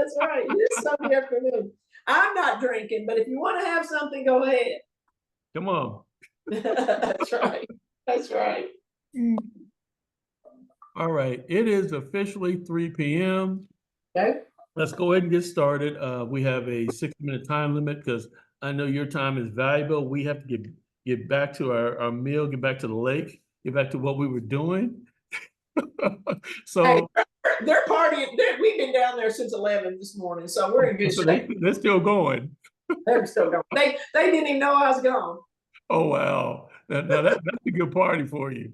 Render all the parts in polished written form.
That's right. It is Sunday afternoon. I'm not drinking, but if you want to have something, go ahead. Come on. That's right. That's right. All right. It is officially 3 p.m. Okay. Let's go ahead and get started. We have a 60-minute time limit because I know your time is valuable. We have to get back to our meal, get back to the lake, get back to what we were doing. So Hey, they're partying. We've been down there since 11 this morning, so we're in good shape. they're still going. They're still going. They didn't even know I was gone. Oh, wow. Now that's a good party for you.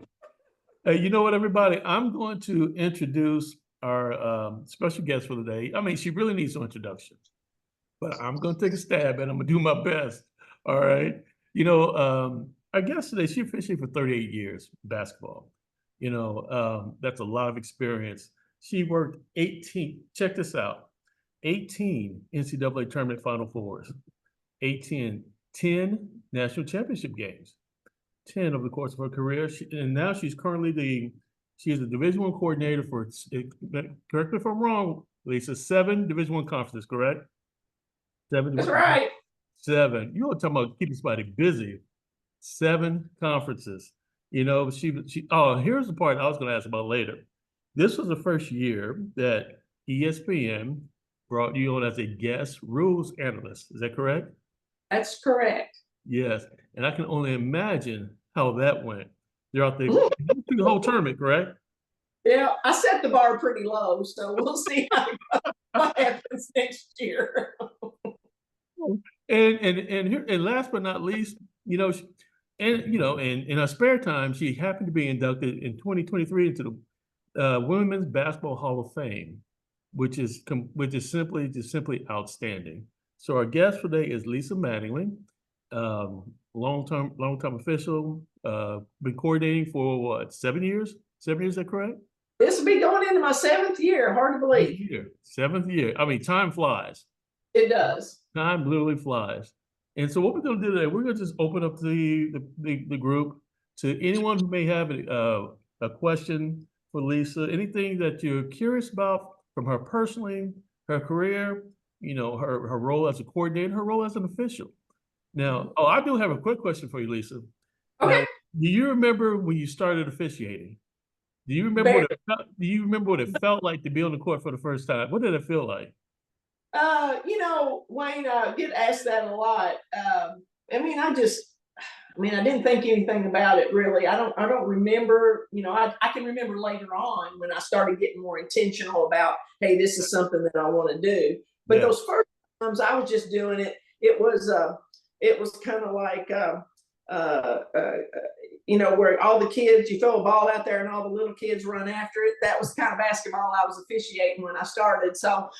Hey, you know what, everybody? I'm going to introduce our special guest for the day. I mean, she really needs some introduction, but I'm going to take a stab and I'm going to do my best. All right. You know, our guest today, she officiated for 38 years basketball. You know, that's a lot of experience. She worked 18, check this out, 18 NCAA tournament Final Fours, 18, 10 national championship games, 10 over the course of her career. And now she's currently she is the Division I coordinator for, correct me if I'm wrong, Lisa, 7 Division I conferences, correct? 7. That's right. 7. You were talking about keeping somebody busy. 7 conferences. You know, oh, here's the part I was going to ask about later. This was the first year that ESPN brought you on as a guest rules analyst. Is that correct? That's correct. Yes. And I can only imagine how that went. They're out there through the whole tournament, correct? Yeah, I set the bar pretty low, so we'll see what happens next year. And last but not least, you know, in her spare time, she happened to be inducted in 2023 into the Women's Basketball Hall of Fame, which is simply outstanding. So our guest today is Lisa Mattingly, long-time official, been coordinating for what, 7 years? 7 years, is that correct? This will be going into my 7th year. Hard to believe. 7th year. I mean, time flies. It does. Time literally flies. And so what we're going to do today, we're going to just open up the group to anyone who may have a question for Lisa, anything that you're curious about from her personally, her career, you know, her role as a coordinator, her role as an official. Now, I do have a quick question for you, Lisa. Okay. Now, do you remember when you started officiating? Do you remember what it felt like to be on the court for the first time? What did it feel like? You know, Wayne, I get asked that a lot. I mean, I didn't think anything about it really. I don't remember, you know, I can remember later on when I started getting more intentional about, hey, this is something that I want to do. But those first times I was just doing it, it was kind of like, you know, where all the kids, you throw a ball out there and all the little kids run after it. That was the kind of basketball I was officiating when I started. So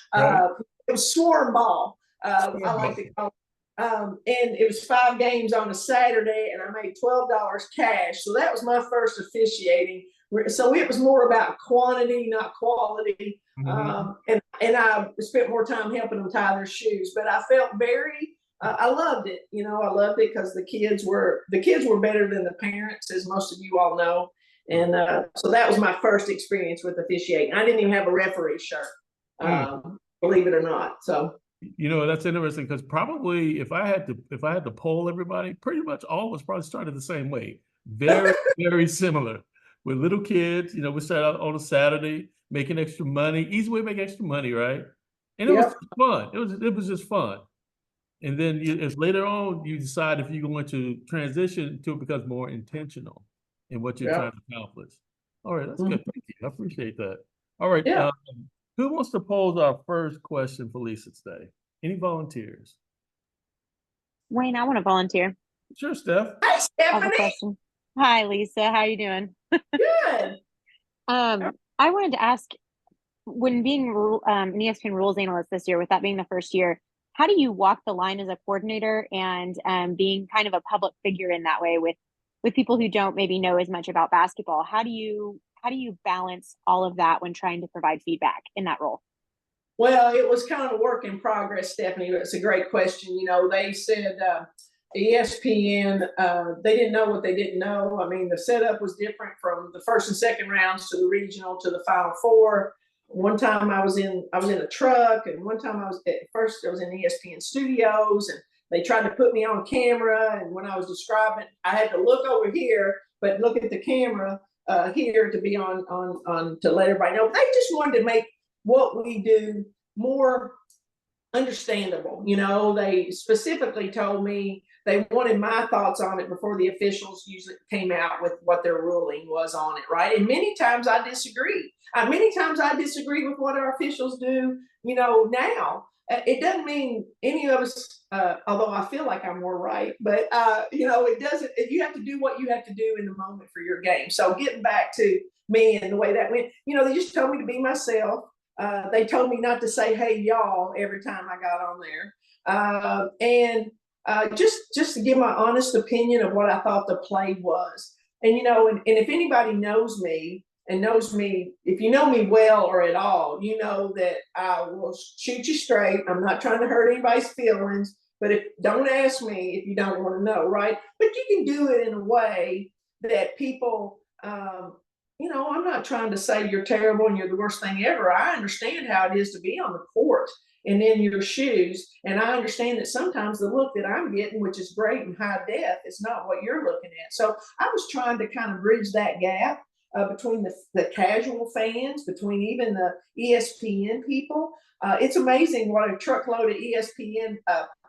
it was swarm ball. I like to call it. And it was 5 games on a Saturday, and I made $12 cash. So that was my first officiating. So it was more about quantity, not quality. And I spent more time helping them tie their shoes. But I felt I loved it. You know, I loved it because the kids were better than the parents, as most of you all know. And so that was my first experience with officiating. I didn't even have a referee shirt, believe it or not. So. You know, that's interesting because probably if I had to poll everybody, pretty much all of us probably started the same way. Very, very similar. With little kids, you know, we started out on a Saturday making extra money, easy way to make extra money, right? And it was fun. It was just fun. And then as later on, you decide if you're going to transition to it becomes more intentional in what you're trying to accomplish. All right, that's good. Thank you. I appreciate that. All right. Who wants to pose our first question for Lisa today? Any volunteers? Wayne, I want to volunteer. Sure, Steph. Hi, Stephanie. Hi, Lisa. How are you doing? Good. I wanted to ask, when being an ESPN rules analyst this year, with that being the first year, how do you walk the line as a coordinator and being kind of a public figure in that way with people who don't maybe know as much about basketball? How do you balance all of that when trying to provide feedback in that role? Well, it was kind of a work in progress, Stephanie. It's a great question. You know, they said ESPN, they didn't know what they didn't know. I mean, the setup was different from the first and second rounds to the regional to the Final Four. one time I was in a truck, and one time I was in ESPN studios, and they tried to put me on camera. And when I was describing, I had to look over here, but look at the camera here to be on to let everybody know. They just wanted to make what we do more understandable. They specifically told me they wanted my thoughts on it before the officials usually came out with what their ruling was on it, right? And many times I disagree. Many times I disagree with what our officials do, now. It doesn't mean any of us, although I feel like I'm more right, but, it doesn't, you have to do what you have to do in the moment for your game. So getting back to me and the way that went, they just told me to be myself. They told me not to say, hey, y'all, every time I got on there. And just to give my honest opinion of what I thought the play was. And, and if anybody knows me, if you know me well or at all, you know that I will shoot you straight. I'm not trying to hurt anybody's feelings, but don't ask me if you don't want to know, right? But you can do it in a way that people, I'm not trying to say you're terrible and you're the worst thing ever. I understand how it is to be on the court and in your shoes. And I understand that sometimes the look that I'm getting, which is great in high def, is not what you're looking at. So I was trying to kind of bridge that gap between the casual fans, between even the ESPN people. It's amazing what a truckload of ESPN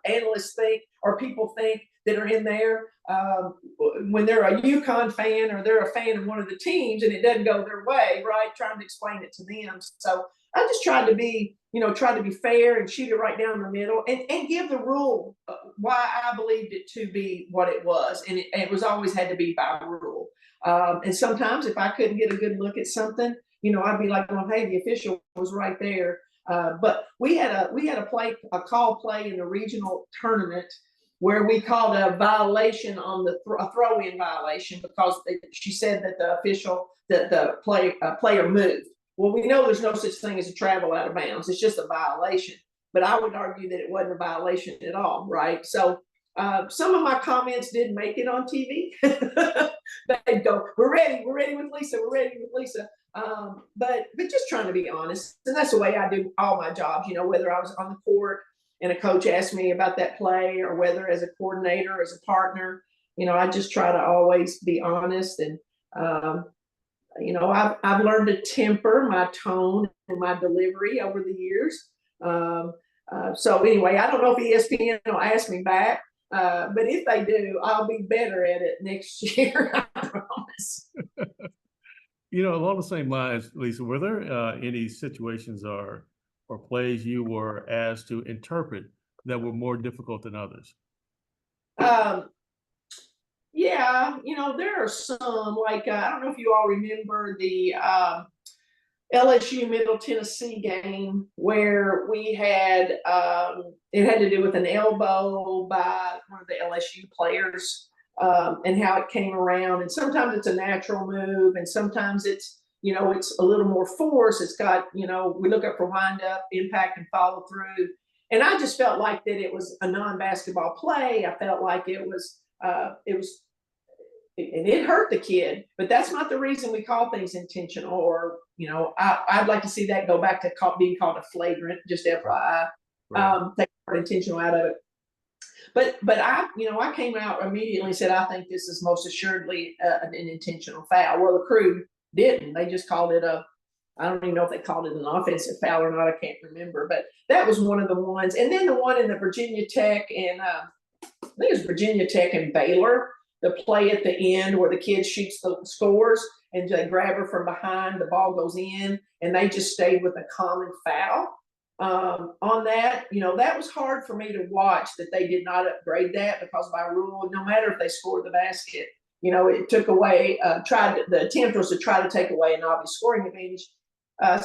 analysts think, or people think, that are in there when they're a UConn fan or they're a fan of one of the teams and it doesn't go their way, right? Trying to explain it to them. So I just tried to be, fair and shoot it right down the middle and give the rule why I believed it to be what it was. And it was always had to be by rule. And sometimes if I couldn't get a good look at something, I'd be like, well, hey, the official was right there. But we had a call play in the regional tournament where we called a violation on a throw-in violation because she said that the player moved. Well, we know there's no such thing as a travel out of bounds. It's just a violation. But I would argue that it wasn't a violation at all, right? So some of my comments didn't make it on TV. They'd go, we're ready with Lisa, but just trying to be honest. And that's the way I do all my jobs, whether I was on the court and a coach asked me about that play, or whether as a coordinator, as a partner, I just try to always be honest. And, I've learned to temper my tone and my delivery over the years. So anyway, I don't know if ESPN will ask me back, but if they do, I'll be better at it next year, I promise. Along the same lines, Lisa, were there any situations or plays you were asked to interpret that were more difficult than others? Yeah, there are some, like, I don't know if you all remember the LSU Middle Tennessee game where we had, it had to do with an elbow by one of the LSU players and how it came around. And sometimes it's a natural move and sometimes it's, it's a little more force. It's got, we look up for wind up, impact, and follow through. And I just felt like that it was a non-basketball play. I felt like it was, and it hurt the kid, but that's not the reason we call things intentional. Or, I'd like to see that go back to being called a flagrant, just FYI, take intentional out of it. But I came out immediately and said, I think this is most assuredly an intentional foul. Well, the crew didn't. They just called it I don't even know if they called it an offensive foul or not. I can't remember. But that was one of the ones. And then the one in the Virginia Tech and I think it was Virginia Tech and Baylor, the play at the end where the kid shoots the scores and they grab her from behind, the ball goes in, and they just stayed with a common foul. On that, that was hard for me to watch that they did not upgrade that, because by rule, no matter if they scored the basket, it took away, the attempt was to try to take away an obvious scoring advantage.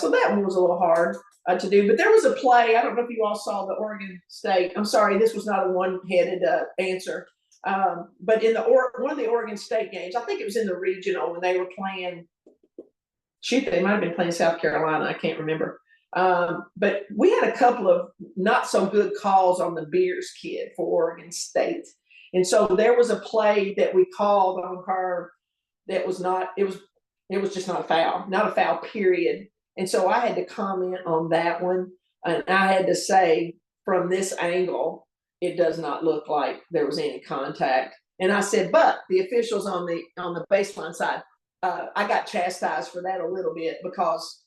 So that one was a little hard to do. But there was a play, I don't know if you all saw the Oregon State. I'm sorry, this was not a one-headed answer. But in one of the Oregon State games, I think it was in the regional when they were playing, they might have been playing South Carolina, I can't remember. But we had a couple of not so good calls on the Beers kid for Oregon State. And so there was a play that we called on her that was not, it was just not a foul, period. And so I had to comment on that one. And I had to say, from this angle, it does not look like there was any contact. And I said, but the officials on the baseline side, I got chastised for that a little bit because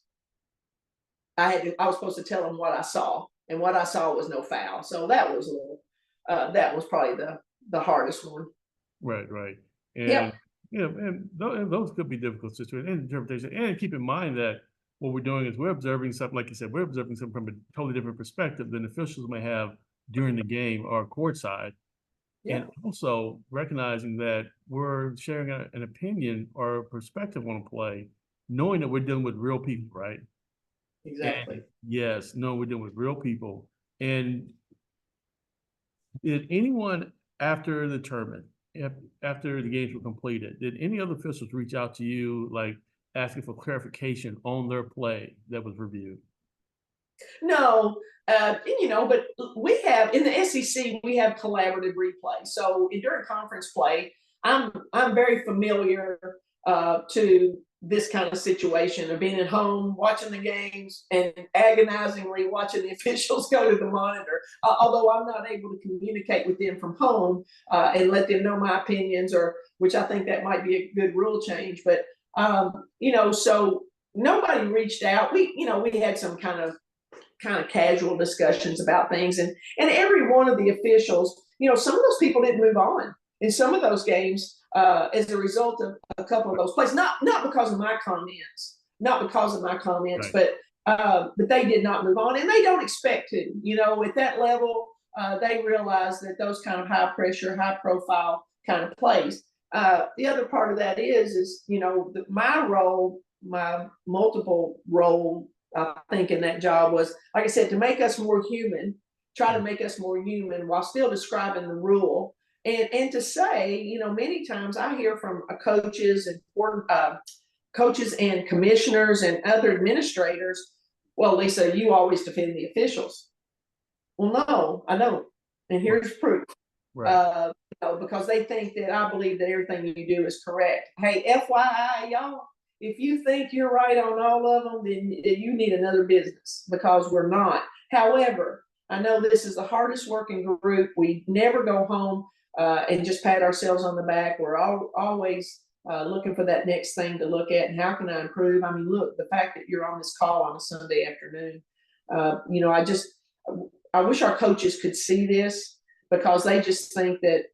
I was supposed to tell them what I saw, and what I saw was no foul. So that was a little, that was probably the hardest one. Right. And Yep. and those could be difficult situations and interpretation. And keep in mind that what we're doing is we're observing something, like you said, we're observing something from a totally different perspective than officials may have during the game or courtside. Yeah. And also recognizing that we're sharing an opinion or a perspective on a play, knowing that we're dealing with real people, right? Exactly. And yes, no, we're dealing with real people. And did anyone after the tournament, after the games were completed, did any other officials reach out to you, like asking for clarification on their play that was reviewed? No, but we have in the SEC we have collaborative replay. So during conference play, I'm very familiar to this kind of situation of being at home watching the games and agonizingly watching the officials go to the monitor. Although I'm not able to communicate with them from home and let them know my opinions, or which I think that might be a good rule change. But so nobody reached out. We had some kind of casual discussions about things, and every one of the officials, some of those people didn't move on in some of those games as a result of a couple of those plays, not because of my comments, Right. but they did not move on, and they don't expect to. At that level, they realize that those kind of high pressure, high profile kind of plays. The other part of that is my role, my multiple role, I think, in that job was, like I said, to make us more human, try to make us more human while still describing the rule. And to say, many times I hear from coaches and commissioners and other administrators, well, Lisa, you always defend the officials. Well, no, I don't. And here's proof. Right. Because they think that I believe that everything you do is correct. Hey, FYI, y'all, if you think you're right on all of them, then you need another business, because we're not. However, I know this is the hardest working group. We never go home and just pat ourselves on the back. We're always looking for that next thing to look at, and how can I improve? I mean, look, the fact that you're on this call on a Sunday afternoon, I wish our coaches could see this, because they just think that,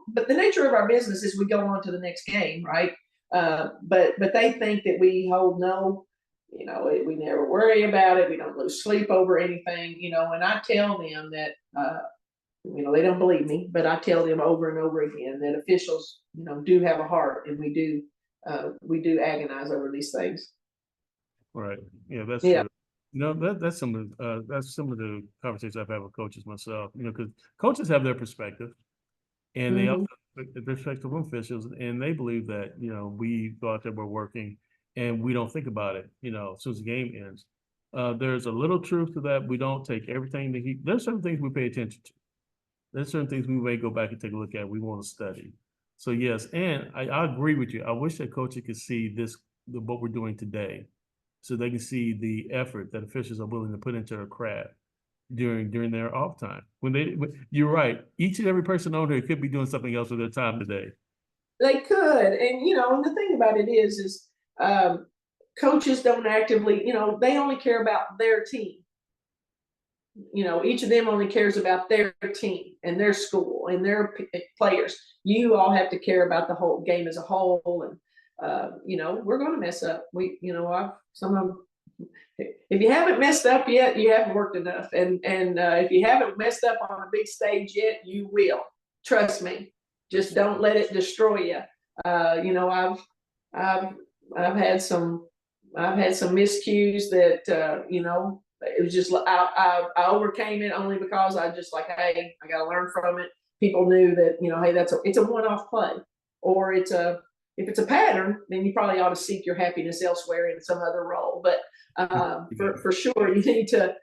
but the nature of our business is we go on to the next game, right? But they think that we hold no, we never worry about it. We don't lose sleep over anything, and I tell them that, they don't believe me, but I tell them over and over again that officials, do have a heart, and we do agonize over these things. Right. Yeah, that's Yeah. true. That's some of the conversations I've had with coaches myself, because coaches have their perspective, and they also the perspective of officials, and they believe that, we go out there, we're working, and we don't think about it, as soon as the game ends. There's a little truth to that. We don't take everything there's certain things we pay attention to. There's certain things we may go back and take a look at. We want to study. So yes, and I agree with you. I wish that coaches could see what we're doing today, so they can see the effort that officials are willing to put into their craft during their off time. You're right. Each and every person on here could be doing something else with their time today. They could, and and the thing about it is coaches don't actively, they only care about their team. Each of them only cares about their team and their school and their players. You all have to care about the whole game as a whole, and we're going to mess up. Some of them. If you haven't messed up yet, you haven't worked enough, and if you haven't messed up on a big stage yet, you will. Trust me. Just don't let it destroy you. I've had some miscues that it was just I overcame it only because I just like, hey, I got to learn from it. People knew that, hey, it's a one-off play, or if it's a pattern, then you probably ought to seek your happiness elsewhere in some other role. But for sure, you need to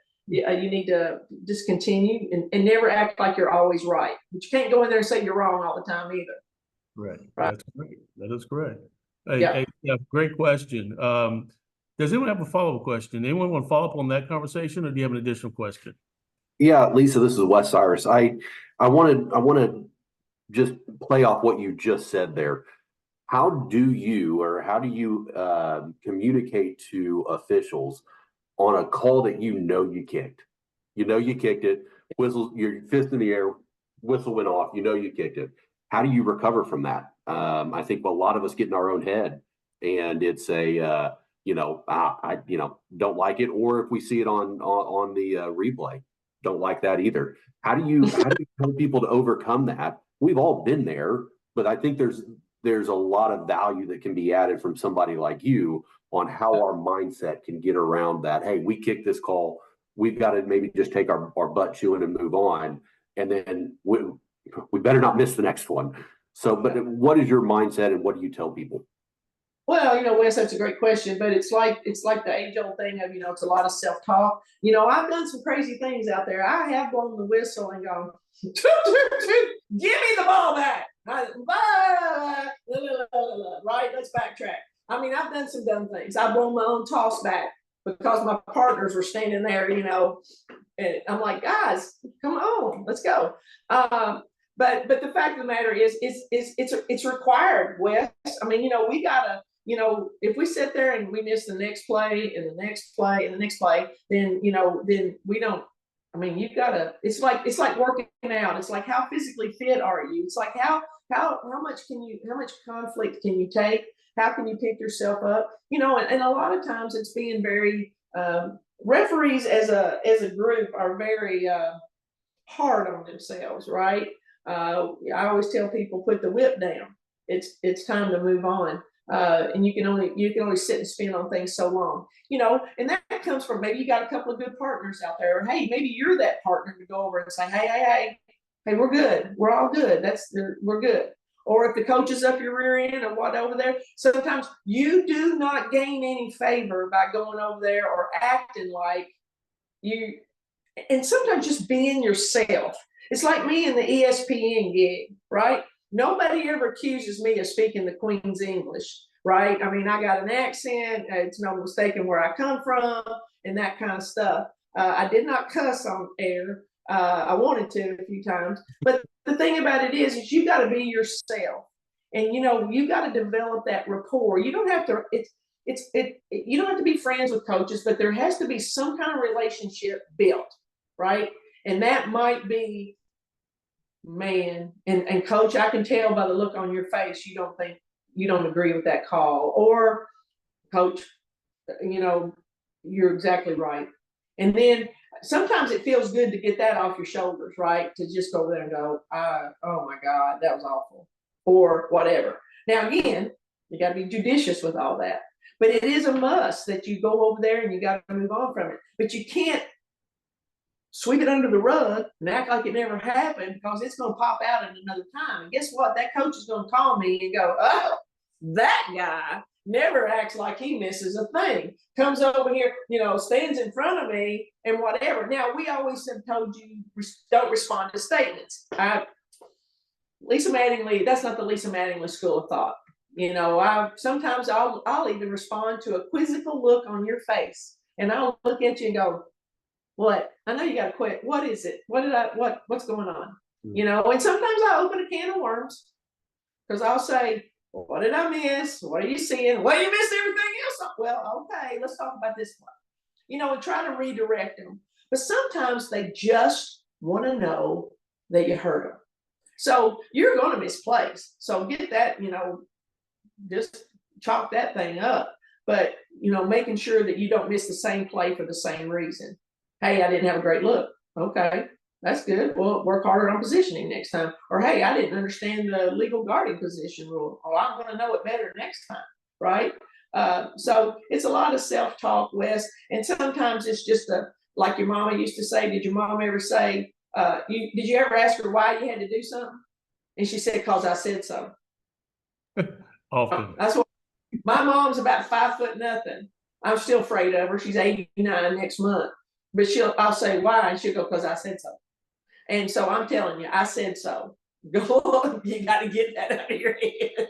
just continue and never act like you're always right. But you can't go in there and say you're wrong all the time either. Right. That's great. That is correct. Yeah. Hey, great question. Does anyone have a follow-up question? Anyone want to follow up on that conversation, or do you have an additional question? Yeah, Lisa, this is Wes Cyrus. I want to just play off what you just said there. How do you communicate to officials on a call that you kicked? You kicked it, whistle, your fist in the air, whistle went off, you kicked it. How do you recover from that? I think a lot of us get in our own head, and it's I don't like it, or if we see it on the replay, don't like that either. How do you tell people to overcome that? We've all been there, but I think there's a lot of value that can be added from somebody like you on how our mindset can get around that. Hey, we kicked this call. We've got to maybe just take our butt chewing and move on. And then we better not miss the next one. So, but what is your mindset, and what do you tell people? Well, Wes, that's a great question, but it's like the age-old thing of, it's a lot of self-talk. I've done some crazy things out there. I have blown the whistle and gone, give me the ball back. Right? Let's backtrack. I mean, I've done some dumb things. I've blown my own toss back because my partners were standing there, and I'm like, guys, come on, let's go. But the fact of the matter is it's required, Wes. I mean, we gotta, if we sit there and we miss the next play and the next play and the next play, then then we don't. I mean, you've got to. It's like working out. It's like, how physically fit are you? It's like how much conflict can you take? How can you pick yourself up? And a lot of times it's being very referees as a group are very hard on themselves, right? I always tell people, put the whip down. It's time to move on. And you can only sit and spin on things so long, and that comes from maybe you got a couple of good partners out there, or hey, maybe you're that partner to go over and say, hey, we're good. We're all good. We're good. Or if the coach is up your rear end or what over there, sometimes you do not gain any favor by going over there or acting like you, and sometimes just being yourself. It's like me in the ESPN gig, right? Nobody ever accuses me of speaking the Queen's English, right? I mean, I got an accent. It's no mistaking where I come from and that kind of stuff. I did not cuss on air. I wanted to a few times, but the thing about it is you got to be yourself, and you got to develop that rapport. You don't have to. You don't have to be friends with coaches, but there has to be some kind of relationship built, right? And that might be, man, and coach, I can tell by the look on your face, you don't agree with that call, or coach, you're exactly right. And then sometimes it feels good to get that off your shoulders, right? To just go there and go, oh my God, that was awful, or whatever. Now, again, you got to be judicious with all that, but it is a must that you go over there and you got to move on from it. But you can't sweep it under the rug and act like it never happened, because it's going to pop out at another time. And guess what? That coach is going to call me and go, oh, that guy never acts like he misses a thing. Comes over here, stands in front of me and whatever. Now, we always have told you, don't respond to statements. Lisa Mattingly, that's not the Lisa Mattingly school of thought. Sometimes I'll even respond to a quizzical look on your face, and I'll look at you and go, what? I know you got to quit. What is it? What's going on? And sometimes I open a can of worms, because I'll say, well, what did I miss? What are you seeing? Well, you missed everything else. Well, okay, let's talk about this one. And try to redirect them. But sometimes they just want to know that you heard them. So you're going to misplace. So get that, just chalk that thing up. But, making sure that you don't miss the same play for the same reason. Hey, I didn't have a great look. Okay, that's good. Well, work harder on positioning next time. Or, hey, I didn't understand the legal guarding position rule. Oh, I'm going to know it better next time, right? So it's a lot of self-talk, Wes. And sometimes it's just like your mama used to say. Did your mom ever say, did you ever ask her why you had to do something? And she said, because I said so. Often. That's what my mom's about 5'0". I'm still afraid of her. She's 89 next month. But I'll say why, and she'll go, because I said so. And so I'm telling you, I said so. Go on, you got to get that out of your head.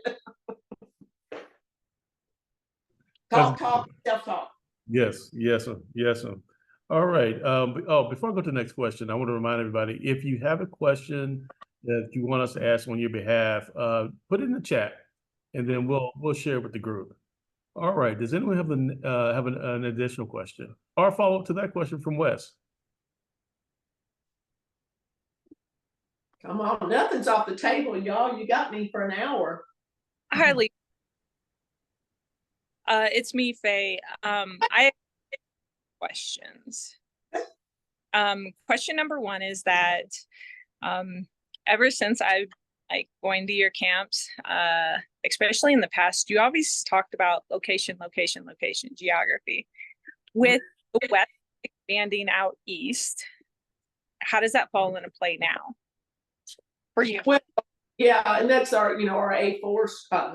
Talk, self-talk. Yes, yes, sir. Yes, sir. All right. Before I go to the next question, I want to remind everybody, if you have a question that you want us to ask on your behalf, put it in the chat, and then we'll share it with the group. All right. Does anyone have an additional question or follow up to that question from Wes? Come on, nothing's off the table, y'all. You got me for an hour. Hi, Lee. It's me, Faye. I have questions. Question number one is that ever since I've going to your camps, especially in the past, you always talked about location, geography. With the West expanding out east, how does that fall into play now for you? Well, yeah, and that's our A4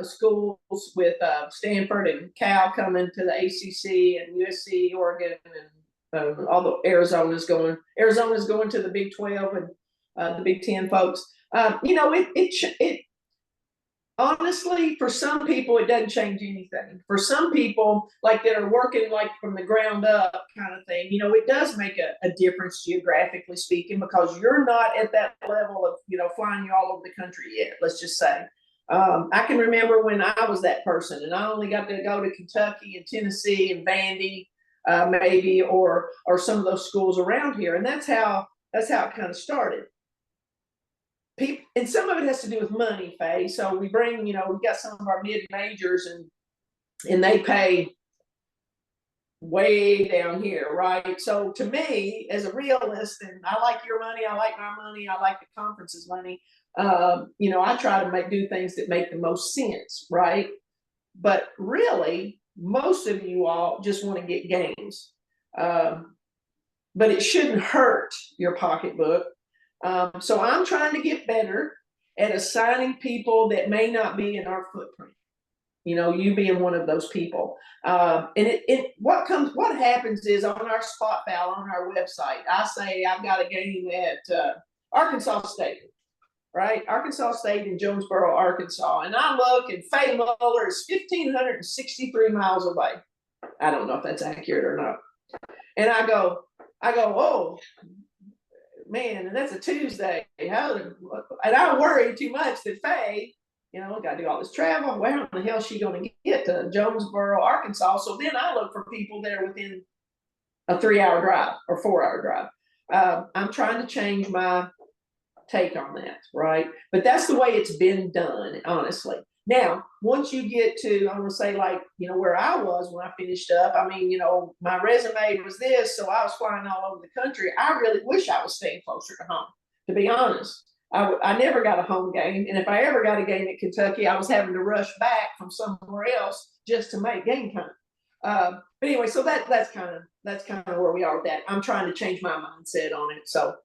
schools with Stanford and Cal coming to the ACC and USC, Oregon, and although Arizona's going to the Big 12 and the Big 10 folks. It honestly, for some people, it doesn't change anything. For some people, like that are working like from the ground up kind of thing, it does make a difference geographically speaking, because you're not at that level of, flying you all over the country yet, let's just say. I can remember when I was that person and I only got to go to Kentucky and Tennessee and Vandy, maybe, or some of those schools around here. And that's how it kind of started. And some of it has to do with money, Faye. So we bring, we've got some of our mid-majors and they pay way down here, right? So to me, as a realist, and I like your money, I like my money, I like the conference's money, I try to do things that make the most sense, right? But really, most of you all just want to get games. But it shouldn't hurt your pocketbook. So I'm trying to get better at assigning people that may not be in our footprint. You being one of those people. And what happens is on our spot file on our website, I say I've got a game at Arkansas State, right? Arkansas State in Jonesboro, Arkansas. And I look, and Faye Muller is 1,563 miles away. I don't know if that's accurate or not. And I go, oh, man, and that's a Tuesday. And I worry too much that Faye, got to do all this travel. Where in the hell is she going to get to Jonesboro, Arkansas? So then I look for people that are within a 3-hour drive or 4-hour drive. I'm trying to change my take on that, right? But that's the way it's been done, honestly. Now, once you get to, I'm going to say, where I was when I finished up, my resume was this, so I was flying all over the country. I really wish I was staying closer to home, to be honest. I never got a home game, and if I ever got a game at Kentucky, I was having to rush back from somewhere else just to make game time. But anyway, so that's kind of where we are with that. I'm trying to change my mindset on it, so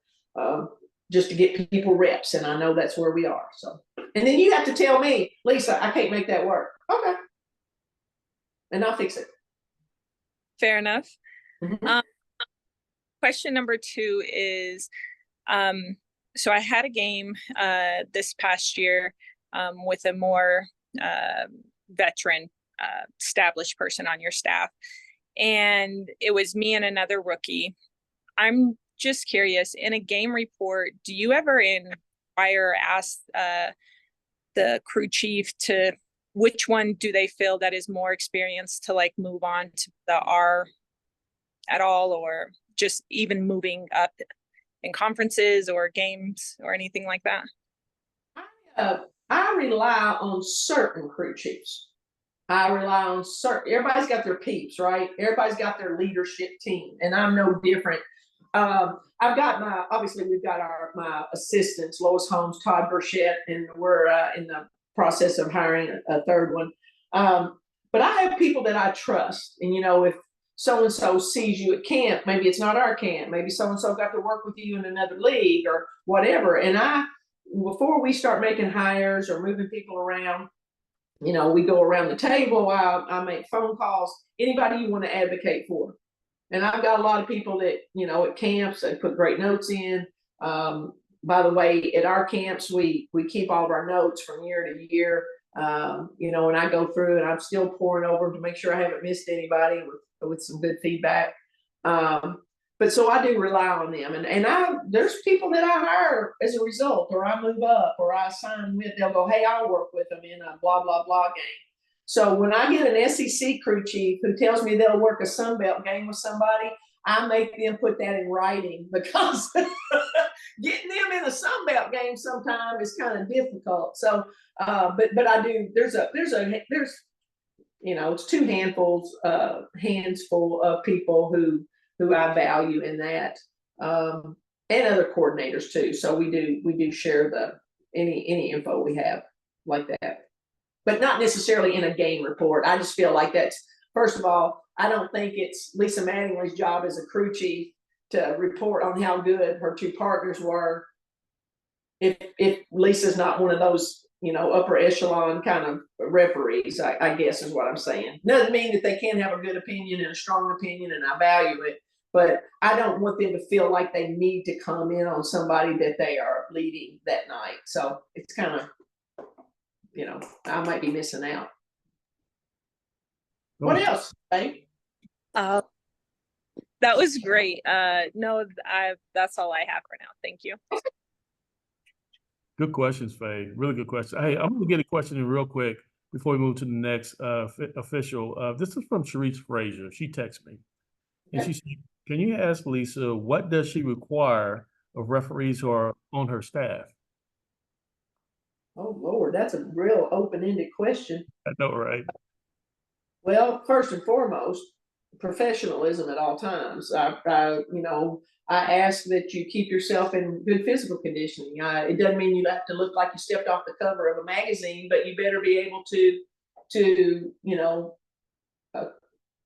just to get people reps, and I know that's where we are. So, and then you have to tell me, Lisa, I can't make that work. Okay, and I'll fix it. Fair enough. Mm-hmm. Question number two is, so I had a game this past year with a more veteran, established person on your staff, and it was me and another rookie. I'm just curious, in a game report, do you ever inquire or ask the crew chief to which one do they feel that is more experienced to move on to the R at all, or just even moving up in conferences or games or anything like that? I rely on certain crew chiefs. Everybody's got their peeps, right? Everybody's got their leadership team, and I'm no different. I've got we've got my assistants, Lois Holmes, Todd Burchett, and we're in the process of hiring a third one. But I have people that I trust, and if so-and-so sees you at camp, maybe it's not our camp, maybe so-and-so got to work with you in another league or whatever. And before we start making hires or moving people around, we go around the table, I make phone calls, anybody you want to advocate for. And I've got a lot of people that, at camps, they put great notes in. By the way, at our camps, we keep all of our notes from year to year. You know, when I go through and I'm still pouring over to make sure I haven't missed anybody with some good feedback. But so I do rely on them, and there's people that I hire as a result, or I move up, or I sign with. They'll go, hey, I'll work with them in a blah blah blah game. So when I get an SEC crew chief who tells me they'll work a Sunbelt game with somebody, I make them put that in writing, because getting them in a Sunbelt game sometime is kind of difficult. So, but I do. There's you know, it's two hands full of people who I value in that, and other coordinators too. So we do share any info we have like that, but not necessarily in a game report. I just feel like that's, first of all, I don't think it's Lisa Mattingly's job as a crew chief to report on how good her two partners were. If Lisa's not one of those, you know, upper echelon kind of referees, I guess is what I'm saying. Doesn't mean that they can't have a good opinion and a strong opinion, and I value it, but I don't want them to feel like they need to comment on somebody that they are leading that night. So it's kind of, you know, I might be missing out. What else, Dave? That was great. No, that's all I have for now. Thank you. Good questions, Faye. Really good question. Hey, I'm going to get a question in real quick before we move to the next official. This is from Sharice Frazier. She texted me, and she said, can you ask Lisa, what does she require of referees who are on her staff? Oh, Lord, that's a real open-ended question. I know, right? Well, first and foremost, professionalism at all times. You know, I ask that you keep yourself in good physical conditioning. It doesn't mean you have to look like you stepped off the cover of a magazine, but you better be able to you know,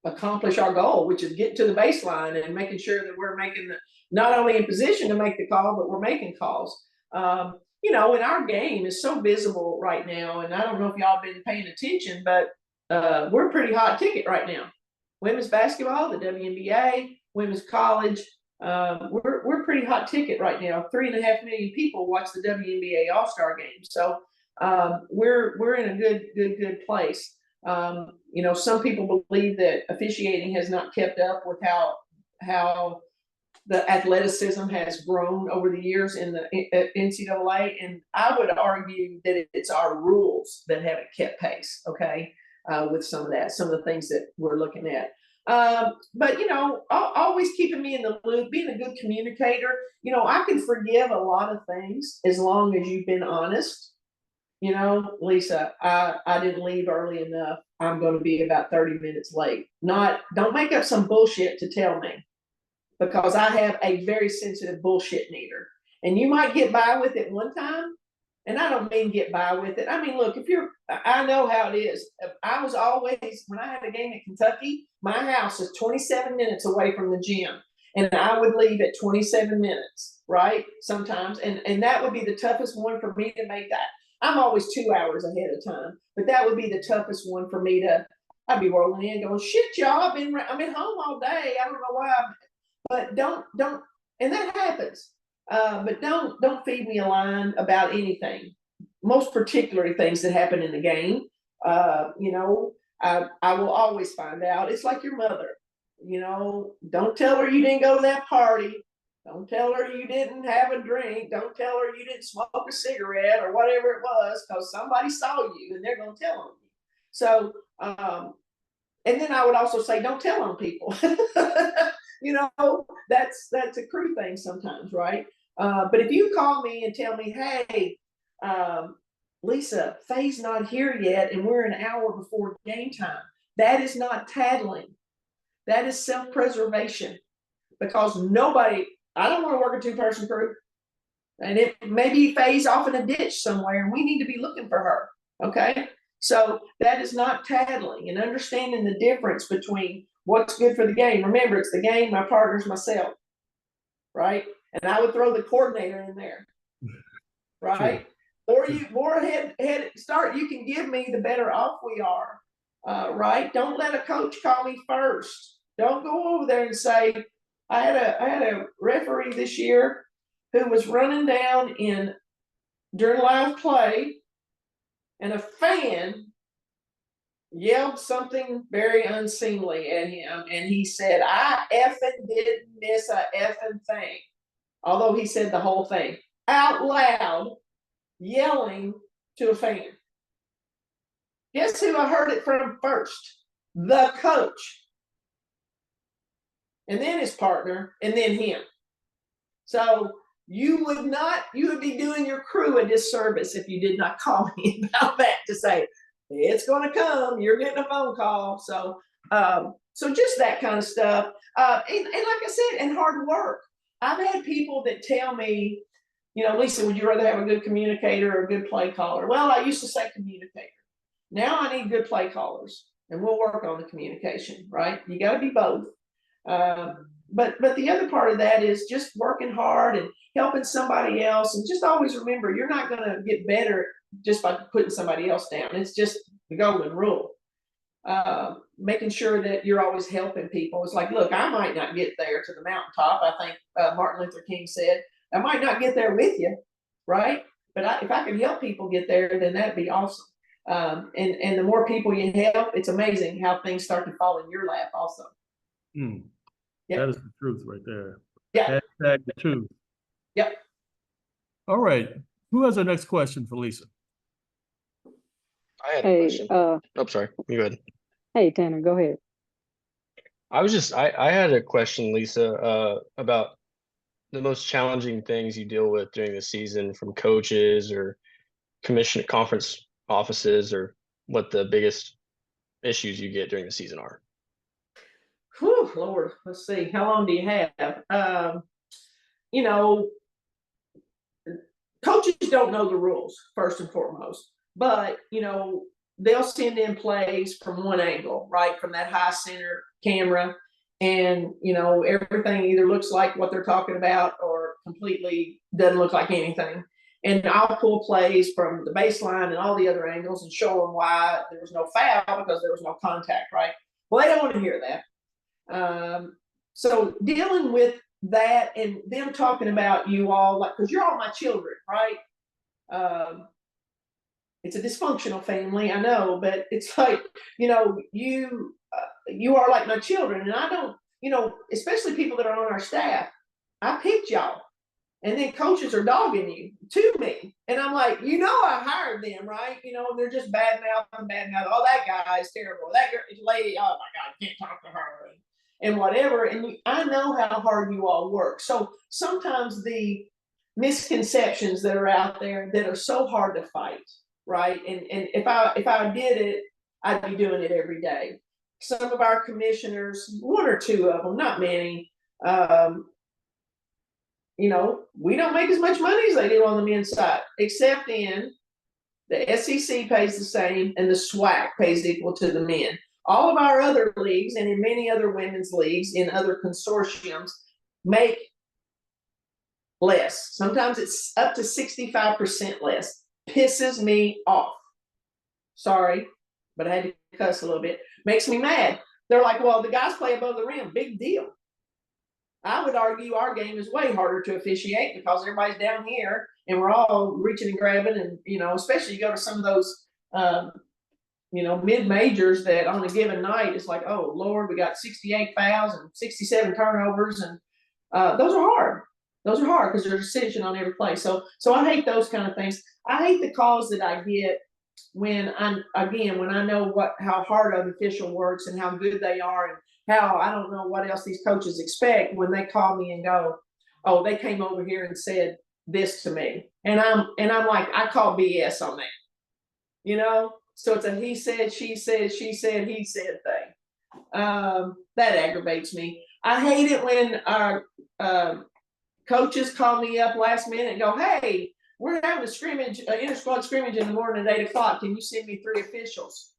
accomplish our goal, which is getting to the baseline and making sure that we're making not only in position to make the call, but we're making calls. You know, and our game is so visible right now, and I don't know if y'all been paying attention, but we're a pretty hot ticket right now. Women's basketball, the WNBA, women's college, we're a pretty hot ticket right now. 3.5 million people watch the WNBA All-Star game, so we're in a good place. You know, some people believe that officiating has not kept up with how the athleticism has grown over the years in the NCAA, and I would argue that it's our rules that haven't kept pace. Okay. With some of the things that we're looking at. But, you know, always keeping me in the loop, being a good communicator. You know, I can forgive a lot of things as long as you've been honest. You know, Lisa, I didn't leave early enough. I'm going to be about 30 minutes late. Don't make up some bullshit to tell me, because I have a very sensitive bullshit meter. And you might get by with it one time. And I don't mean get by with it. I mean, look, I know how it is. I was always, when I had a game at Kentucky, my house is 27 minutes away from the gym. And I would leave at 27 minutes, right? Sometimes. And that would be the toughest one for me to make that. I'm always 2 hours ahead of time. But that would be the toughest one for me I'd be rolling in going, shit, y'all, I'm at home all day. I don't know why. But don't, and that happens. But don't feed me a line about anything, most particularly things that happen in the game. You know, I will always find out. It's like your mother, you know, don't tell her you didn't go to that party. Don't tell her you didn't have a drink. Don't tell her you didn't smoke a cigarette or whatever it was, because somebody saw you and they're going to tell on you. So, and then I would also say, don't tell on people. You know, that's a crew thing sometimes, right? But if you call me and tell me, hey, Lisa, Faye's not here yet, and we're an hour before game time, that is not tattling. That is self-preservation, because I don't want to work a two-person crew. And maybe Faye's off in a ditch somewhere, and we need to be looking for her. Okay. So that is not tattling, and understanding the difference between what's good for the game. Remember, it's the game, my partner's myself. Right. And I would throw the coordinator in there, right? Sure. Or more head start. You can give me, the better off we are, right? Don't let a coach call me first. Don't go over there and say, I had a referee this year who was running down during live play and a fan yelled something very unseemly at him, and he said, "I effing didn't miss a effing thing." Although he said the whole thing out loud, yelling to a fan. Guess who I heard it from first? The coach. And then his partner, and then him. So you would be doing your crew a disservice if you did not call me about that to say, it's going to come, you're getting a phone call. So just that kind of stuff. And like I said, and hard work. I've had people that tell me, Lisa, would you rather have a good communicator or a good play caller? Well, I used to say communicator. Now I need good play callers, and we'll work on the communication, right? You got to be both. But the other part of that is just working hard and helping somebody else, and just always remember, you're not going to get better just by putting somebody else down. It's just the golden rule. Making sure that you're always helping people. It's like, look, I might not get there to the mountaintop. I think Martin Luther King said, I might not get there with you, right? But if I can help people get there, then that'd be awesome. And the more people you help, it's amazing how things start to fall in your lap also. Yep. That is the truth right there. Yeah. Hashtag the truth. Yep. All right. Who has our next question for Lisa? I had a question. Oh, sorry. You go ahead. Hey, Tanner, go ahead. I had a question, Lisa, about the most challenging things you deal with during the season, from coaches or commission conference offices, or what the biggest issues you get during the season are. Whew, Lord, let's see. How long do you have? Coaches don't know the rules, first and foremost, but they'll send in plays from one angle, right, from that high center camera, and everything either looks like what they're talking about or completely doesn't look like anything. And I'll pull plays from the baseline and all the other angles and show them why there was no foul, because there was no contact, right? Well, they don't want to hear that. So dealing with that and them talking about you all, like, because you're all my children, right? It's a dysfunctional family, I know, but it's like, you are like my children, and I don't, especially people that are on our staff, I picked y'all, and then coaches are dogging you to me, and I'm like, I hired them, right? And they're just bad mouth. Oh, that guy is terrible. That girl, lady, oh my God, I can't talk to her, and whatever. And I know how hard you all work. So sometimes the misconceptions that are out there that are so hard to fight, right? And if I did it, I'd be doing it every day. Some of our commissioners, one or two of them, not many, we don't make as much money as they do on the men's side, except in the SEC pays the same and the SWAC pays equal to the men. All of our other leagues, and in many other women's leagues in other consortiums, make less. Sometimes it's up to 65% less. Pisses me off. Sorry, but I had to cuss a little bit. Makes me mad. They're like, well, the guys play above the rim. Big deal. I would argue our game is way harder to officiate because everybody's down here and we're all reaching and grabbing, and especially you go to some of those mid-majors that on a given night it's like, oh Lord, we got 68 fouls and 67 turnovers, and those are hard. Those are hard because there's a decision on every play. So I hate those kind of things. I hate the calls that I get when I know how hard an official works and how good they are, and how I don't know what else these coaches expect when they call me and go, oh, they came over here and said this to me. And I'm like, I call BS on that. So it's a he said, she said, he said thing. That aggravates me. I hate it when our coaches call me up last minute and go, hey, we're having a scrimmage, inter-squad scrimmage in the morning at 8 o'clock. Can you send me 3 officials?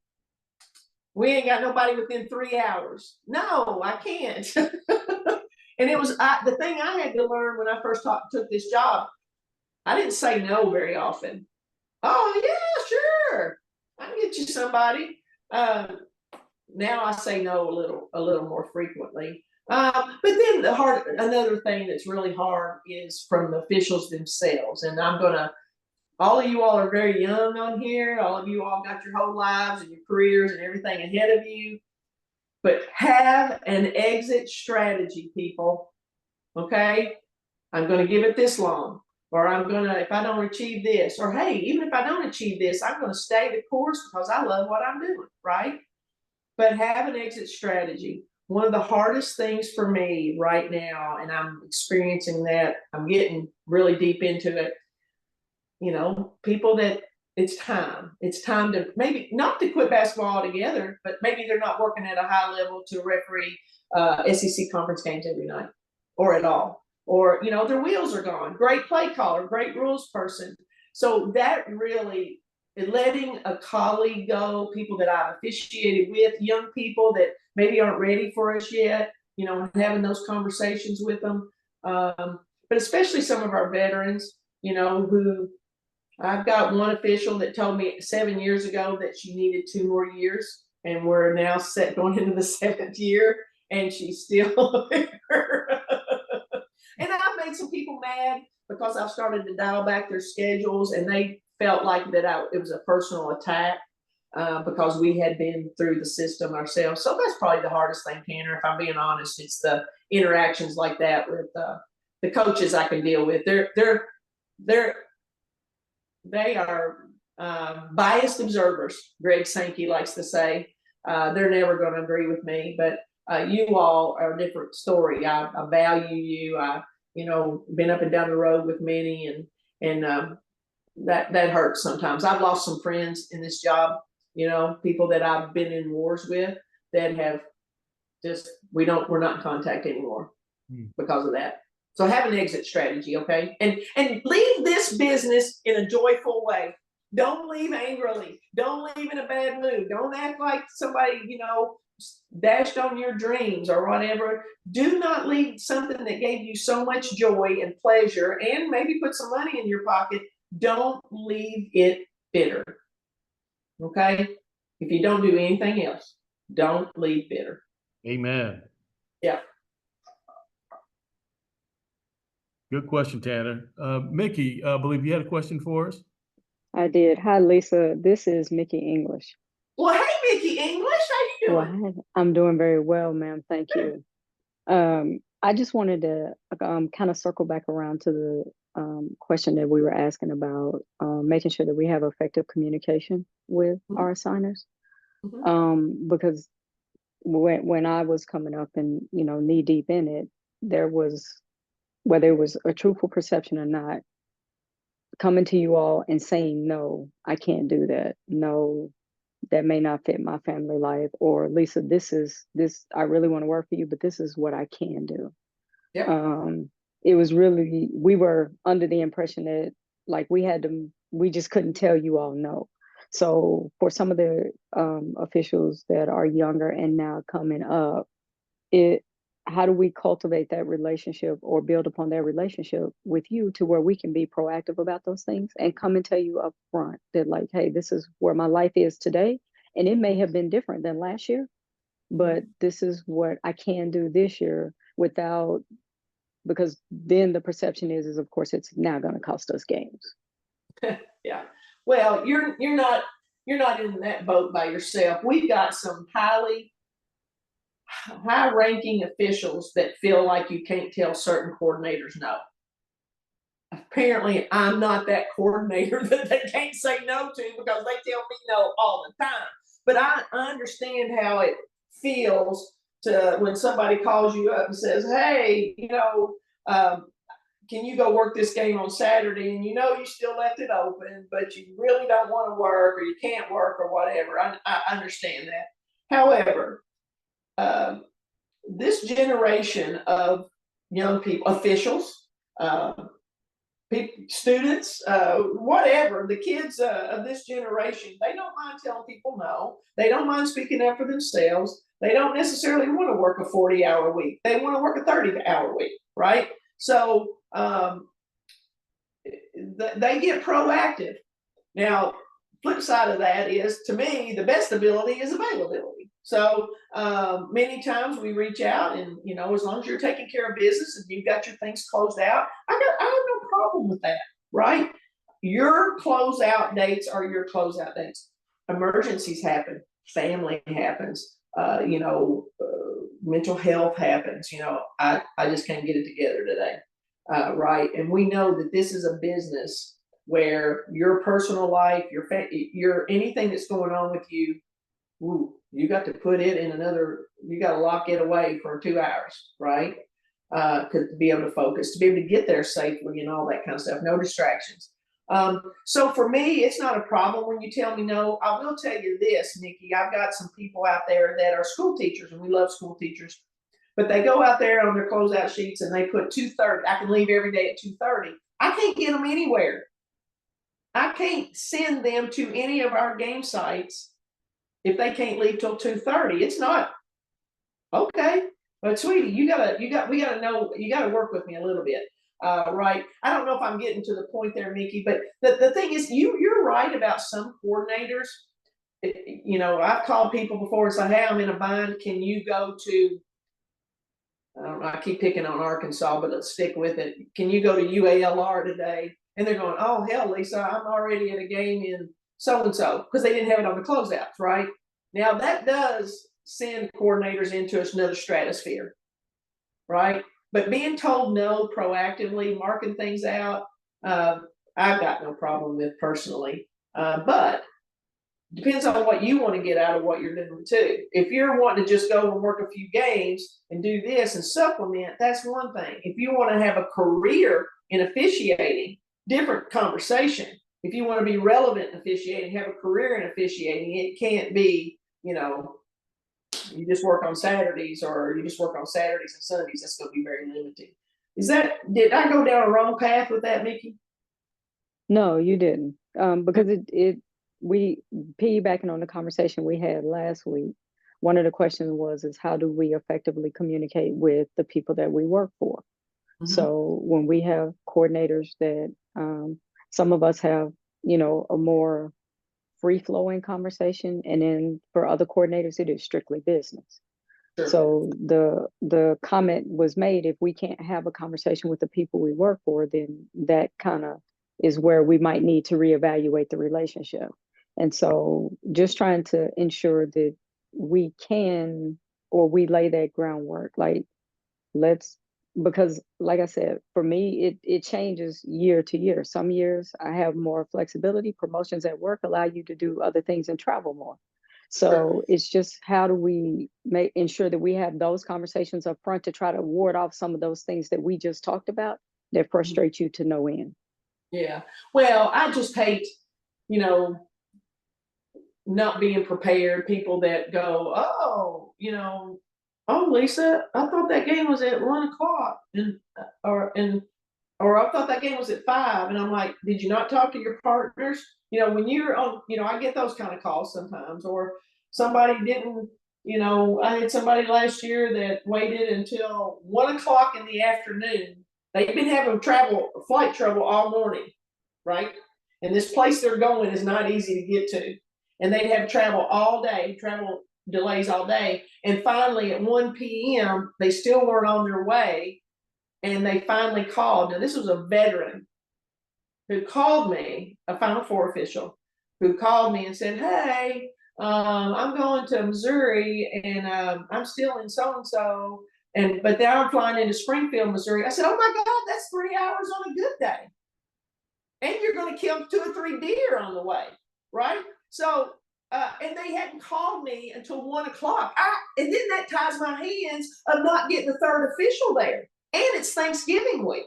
We ain't got nobody within 3 hours. No, I can't. And it was the thing I had to learn when I first took this job. I didn't say no very often. Oh yeah, sure, I can get you somebody. Now I say no a little more frequently. But then another thing that's really hard is from the officials themselves, and I'm gonna all of you all are very young on here. All of you all got your whole lives and your careers and everything ahead of you. But have an exit strategy, people. Okay? I'm going to give it this long. Or I'm going to, if I don't achieve this, or hey, even if I don't achieve this, I'm going to stay the course because I love what I'm doing, right? But have an exit strategy. One of the hardest things for me right now, and I'm experiencing that, I'm getting really deep into it, you know, people that it's time to maybe not to quit basketball altogether, but maybe they're not working at a high level to referee SEC conference games every night or at all. Or, you know, their wheels are gone. Great play caller, great rules person. So that really, letting a colleague go, people that I've officiated with, young people that maybe aren't ready for us yet, you know, having those conversations with them. But especially some of our veterans, you know, who I've got one official that told me 7 years ago that she needed 2 more years, and we're now going into the 7th year, and she's still there. And I've made some people mad because I've started to dial back their schedules, and they felt like that it was a personal attack because we had been through the system ourselves. So that's probably the hardest thing, Tanner. If I'm being honest, it's the interactions like that with the coaches I can deal with. They are biased observers. Greg Sankey likes to say they're never going to agree with me, but you all are a different story. I value you. You know, been up and down the road with many, and that hurts sometimes. I've lost some friends in this job. You know, people that I've been in wars with that have just we're not in contact anymore because of that. So have an exit strategy, okay? And leave this business in a joyful way. Don't leave angrily. Don't leave in a bad mood. Don't act like somebody, you know, dashed on your dreams or whatever. Do not leave something that gave you so much joy and pleasure and maybe put some money in your pocket. Don't leave it bitter, okay? If you don't do anything else, don't leave bitter. Amen. Yeah. Good question, Tanner. Mickey, I believe you had a question for us. I did. Hi, Lisa. This is Mickey English. Well, hey, Mickey English, how you doing? Well, I'm doing very well, ma'am. Thank you. I just wanted to kind of circle back around to the question that we were asking about making sure that we have effective communication with our assigners. Because when I was coming up and, you know, knee deep in it, there was, whether it was a truthful perception or not, coming to you all and saying, no, I can't do that. No, that may not fit my family life. Or Lisa, I really want to work for you, but this is what I can do. Yep. It was really, we were under the impression that like we just couldn't tell you all no. So for some of the officials that are younger and now coming up, how do we cultivate that relationship or build upon that relationship with you to where we can be proactive about those things and come and tell you up front that like, hey, this is where my life is today. And it may have been different than last year, but this is what I can do this year because then the perception is of course, it's now going to cost us games. Yeah. Well, you're not in that boat by yourself. We've got some high-ranking officials that feel like you can't tell certain coordinators no. Apparently, I'm not that coordinator that they can't say no to because they tell me no all the time. But I understand how it feels to when somebody calls you up and says, "Hey, you know, can you go work this game on Saturday?" And you know you still left it open, but you really don't want to work or you can't work or whatever. I understand that. However, this generation of young people, officials, students, whatever, the kids of this generation, they don't mind telling people no. They don't mind speaking up for themselves. They don't necessarily want to work a 40-hour week. They want to work a 30-hour week, right? So they get proactive. Now, flip side of that is, to me, the best ability is availability. So many times we reach out and, you know, as long as you're taking care of business and you've got your things closed out, I have no problem with that, right? your closeout dates are your closeout dates. Emergencies happen, family happens, mental health happens. I just can't get it together today. Right. And we know that this is a business where your personal life, your anything that's going on with you, you got to put it in you got to lock it away for 2 hours, right? To be able to focus, to be able to get there safely and all that kind of stuff. No distractions. So for me, it's not a problem when you tell me no. I will tell you this, Nikki, I've got some people out there that are school teachers, and we love school teachers, but they go out there on their closeout sheets and they put 2:30. I can leave every day at 2:30. I can't get them anywhere. I can't send them to any of our game sites if they can't leave till 2:30. It's not okay. But sweetie, we gotta know, you gotta work with me a little bit. Right. I don't know if I'm getting to the point there, Mickey, but the thing is, you're right about some coordinators. I've called people before and said, hey, I'm in a bind. Can you go to, I don't know, I keep picking on Arkansas, but let's stick with it. Can you go to UALR today? And they're going, oh, hell, Lisa, I'm already at a game in so-and-so, because they didn't have it on the closeouts, right? Now, that does send coordinators into another stratosphere, right? But being told no proactively, marking things out, I've got no problem with personally. But depends on what you want to get out of what you're doing too. If you're wanting to just go and work a few games and do this and supplement, that's one thing. If you want to have a career in officiating, different conversation. If you want to be relevant in officiating, have a career in officiating, it can't be, you just work on Saturdays, or you just work on Saturdays and Sundays. That's going to be very limiting. Did I go down a wrong path with that, Mickey? No, you didn't. Because we piggybacking on the conversation we had last week, one of the questions is how do we effectively communicate with the people that we work for? Mm-hmm. So when we have coordinators that some of us have, a more free-flowing conversation, and then for other coordinators it is strictly business. Sure. So the comment was made, if we can't have a conversation with the people we work for, then that kind of is where we might need to reevaluate the relationship. And so just trying to ensure that we can, or we lay that groundwork, because like I said, for me, it changes year to year. Some years I have more flexibility. Promotions at work allow you to do other things and travel more. So sure. It's just, how do we ensure that we have those conversations up front to try to ward off some of those things that we just talked about that frustrate you to no end. Yeah. Well, I just hate, not being prepared. People that go, oh, oh, Lisa, I thought that game was at 1:00, or I thought that game was at 5. And I'm like, did you not talk to your partners? When you're on, I get those kind of calls sometimes, or somebody didn't, I had somebody last year that waited until 1:00 in the afternoon. They've been having flight trouble all morning, right? And this place they're going is not easy to get to. And they'd have travel delays all day. And finally at 1 p.m., they still weren't on their way. And they finally called. Now, this was a veteran who called me, a Final Four official, who called me and said, hey, I'm going to Missouri, and I'm still in so-and-so. But now I'm flying into Springfield, Missouri. I said, oh my God, that's 3 hours on a good day. And you're going to kill 2 or 3 deer on the way, right? So, and they hadn't called me until 1:00. And then that ties my hands of not getting the third official there. And it's Thanksgiving week,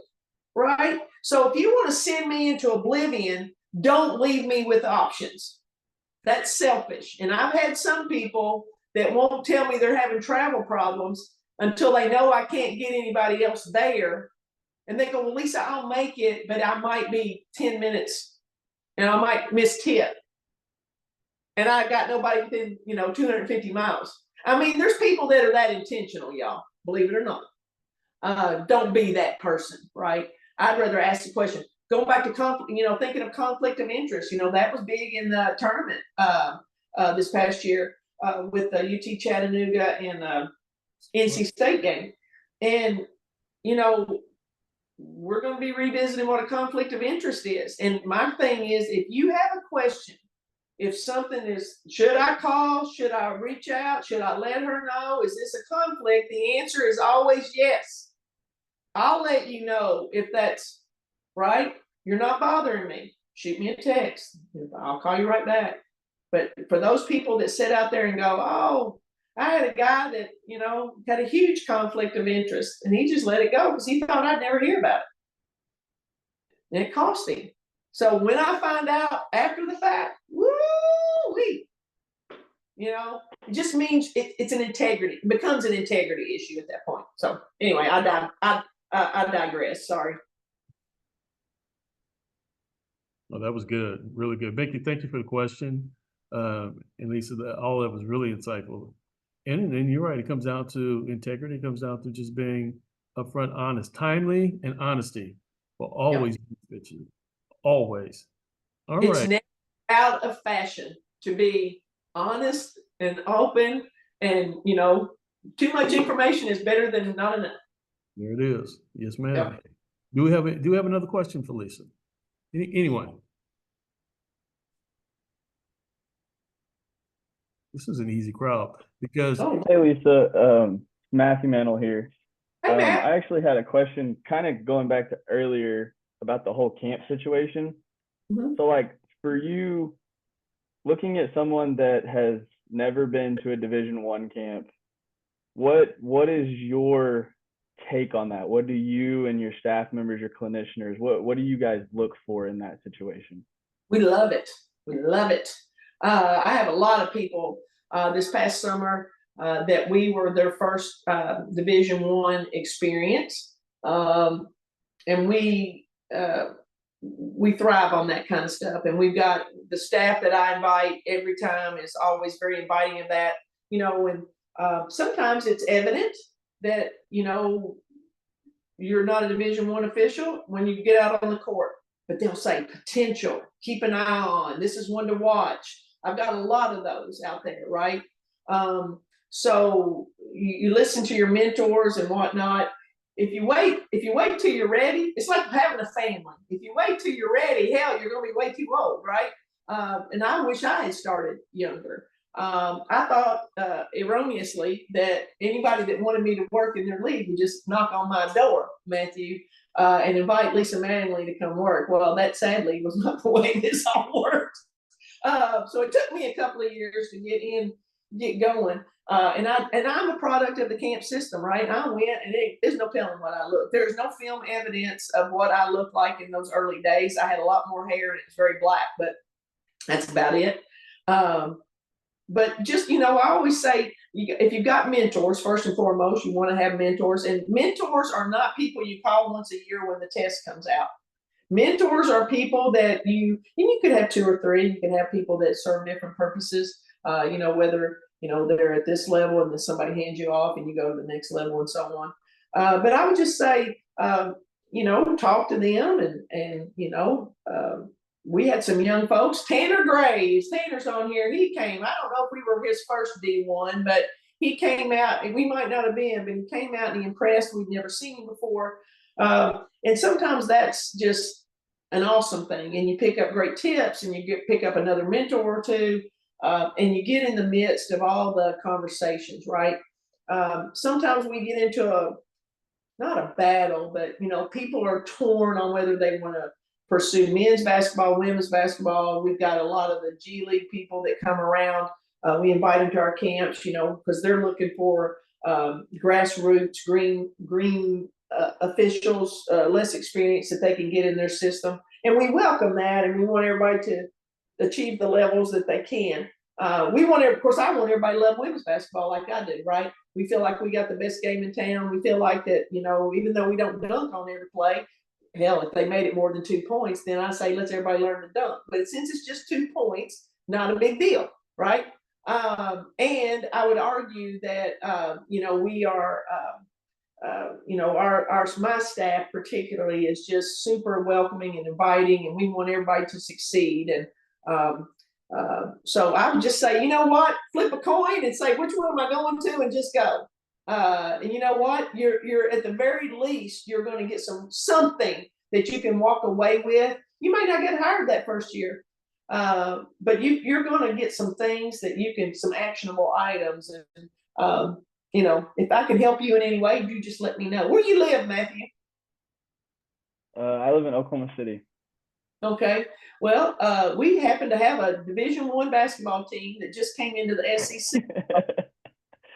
right? So if you want to send me into oblivion, don't leave me with options. That's selfish. And I've had some people that won't tell me they're having travel problems until they know I can't get anybody else there. And they go, well, Lisa, I'll make it, but I might be 10 minutes and I might miss tip. And I got nobody within, 250 miles. I mean, there's people that are that intentional, y'all, believe it or not. Don't be that person, right? I'd rather ask the question. Going back to thinking of conflict of interest, that was big in the tournament this past year with the UT Chattanooga and NC State game. And, we're going to be revisiting what a conflict of interest is. And my thing is, if you have a question, if something is, should I call? Should I reach out? Should I let her know? Is this a conflict? The answer is always yes. I'll let you know if that's right. You're not bothering me. Shoot me a text. I'll call you right back. But for those people that sit out there and go, oh, I had a guy that, you know, had a huge conflict of interest, and he just let it go because he thought I'd never hear about it. And it cost him. So when I find out after the fact, woo-wee, you know, it just means it's an integrity. It becomes an integrity issue at that point. So anyway, I digress. Sorry. Well, that was good. Really good. Becky, thank you for the question. And Lisa, all that was really insightful. And then you're right. It comes down to integrity. It comes down to just being upfront, honest. Timely and honesty will always benefit you. Always. All right. It's never out of fashion to be honest and open, and you know, too much information is better than not enough. There it is. Yes, ma'am. Yep. Do we have another question for Lisa? Anyone? This is an easy crowd because Hey Lisa, Matthew Mantle here. Hey, Matt. I actually had a question kind of going back to earlier about the whole camp situation. Mhm. So like for you, looking at someone that has never been to a Division I camp, what is your take on that? What do you and your staff members, your clinicians, what do you guys look for in that situation? We love it. We love it. I have a lot of people this past summer that we were their first Division I experience, and we thrive on that kind of stuff. And we've got the staff that I invite every time is always very inviting of that. You know, and sometimes it's evident that, you know, you're not a Division I official when you get out on the court, but they'll say potential, keep an eye on, this is one to watch. I've got a lot of those out there, right? So you listen to your mentors and whatnot. If you wait till you're ready, it's like having a family. If you wait till you're ready, hell, you're gonna be way too old, right? And I wish I had started younger. I thought erroneously that anybody that wanted me to work in their league would just knock on my door, Matthew, and invite Lisa Mattingly to come work. Well, that sadly was not the way this all worked. So it took me a couple of years to get going. And I'm a product of the camp system, right? I went, and there's no telling what I look. There's no film evidence of what I looked like in those early days. I had a lot more hair and it was very black, but that's about it. But just, you know, I always say, if you've got mentors, first and foremost, you want to have mentors. And mentors are not people you call once a year when the test comes out. Mentors are people that you could have 2 or 3. You can have people that serve different purposes, you know, whether, you know, they're at this level and then somebody hands you off and you go to the next level and so on. But I would just say, you know, talk to them and you know, we had some young folks. Tanner Graves, Tanner's on here. He came. I don't know if we were his first D1, but he came out, and we might not have been, but he came out and he impressed. We'd never seen him before. And sometimes that's just an awesome thing. And you pick up great tips, and you pick up another mentor or two, and you get in the midst of all the conversations, right? Sometimes we get into not a battle, but, you know, people are torn on whether they want to pursue men's basketball, women's basketball. We've got a lot of the G League people that come around. We invite them to our camps, you know, because they're looking for grassroots, green officials, less experience that they can get in their system. And we welcome that, and we want everybody to achieve the levels that they can. Of course, I want everybody to love women's basketball like I do, right? We feel like we got the best game in town. We feel like that, you know, even though we don't dunk on every play, hell, if they made it more than 2 points, then I say let's everybody learn to dunk. But since it's just 2 points, not a big deal, right? And I would argue that you know, we are you know, my staff particularly is just super welcoming and inviting, and we want everybody to succeed. And so I would just say, you know what, flip a coin and say which one am I going to, and just go. And you know what? You're at the very least, you're going to get something that you can walk away with. You might not get hired that first year, but you're going to get some things that you can, some actionable items. And you know, if I can help you in any way, you just let me know. Where you live, Matthew? I live in Oklahoma City. Okay. Well, we happen to have a Division I basketball team that just came into the SEC.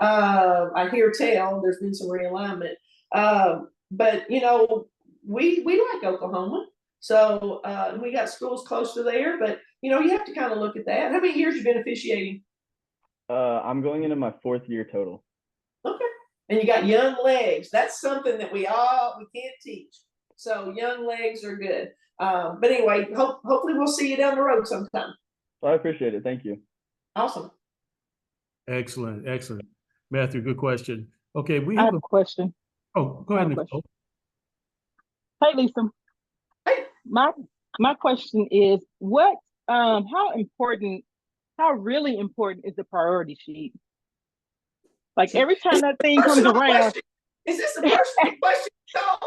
I hear tell there's been some realignment. But you know, we like Oklahoma. So we got schools close to there, but you know, you have to kind of look at that. How many years you been officiating? I'm going into my 4th year total. Okay. And you got young legs. That's something that we can't teach. So young legs are good. But anyway, hopefully we'll see you down the road sometime. Well, I appreciate it. Thank you. Awesome. Excellent. Excellent. Matthew, good question. Okay, we I have have a question. oh, go ahead, I have a Nicole. Hey, Lisa. Hey. My question is, how really important is the priority sheet? Like every time that thing comes Personal around, question. Is this a personal question?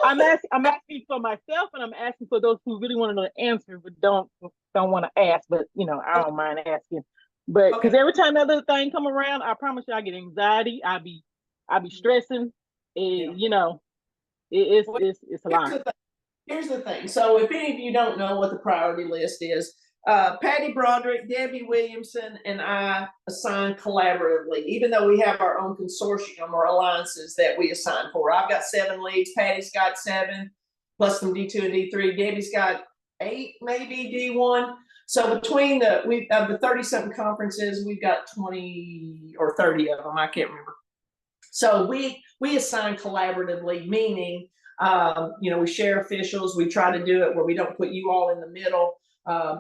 I'm asking for myself, and I'm asking for those who really want to know the answer but don't want to ask. But you know, I don't mind asking. But because every time that little thing come around, I promise you, I get anxiety. I be stressing. You know, it's a lot. Here's the thing. So if any of you don't know what the priority list is, Patty Broderick, Debbie Williamson, and I assign collaboratively, even though we have our own consortium or alliances that we assign for. I've got 7 leagues. Patty's got 7, plus some D2 and D3. Debbie's got 8, maybe D1. So between the 30-something conferences, we've got 20 or 30 of them. I can't remember. So we assign collaboratively, meaning you know, we share officials. We try to do it where we don't put you all in the middle,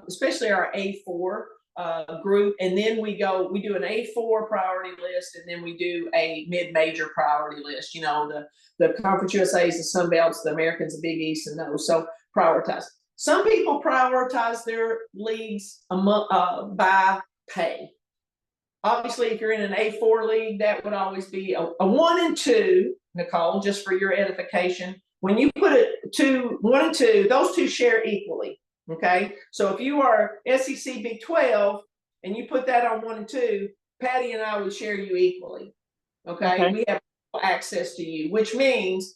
especially our A4 group. And then we do an A4 priority list, and then we do a mid-major priority list. You know, the Conference USA's, the Sun Belts, the Americans, the Big East, and those. So prioritize. Some people prioritize their leagues by pay. Obviously, if you're in an A4 league, that would always be a 1 and 2, Nicole, just for your edification. When you put it 1 and 2, those two share equally. Okay. So if you are SEC Big 12 and you put that on 1 and 2, Patty and I would share you equally. Okay. We have access to you, which means,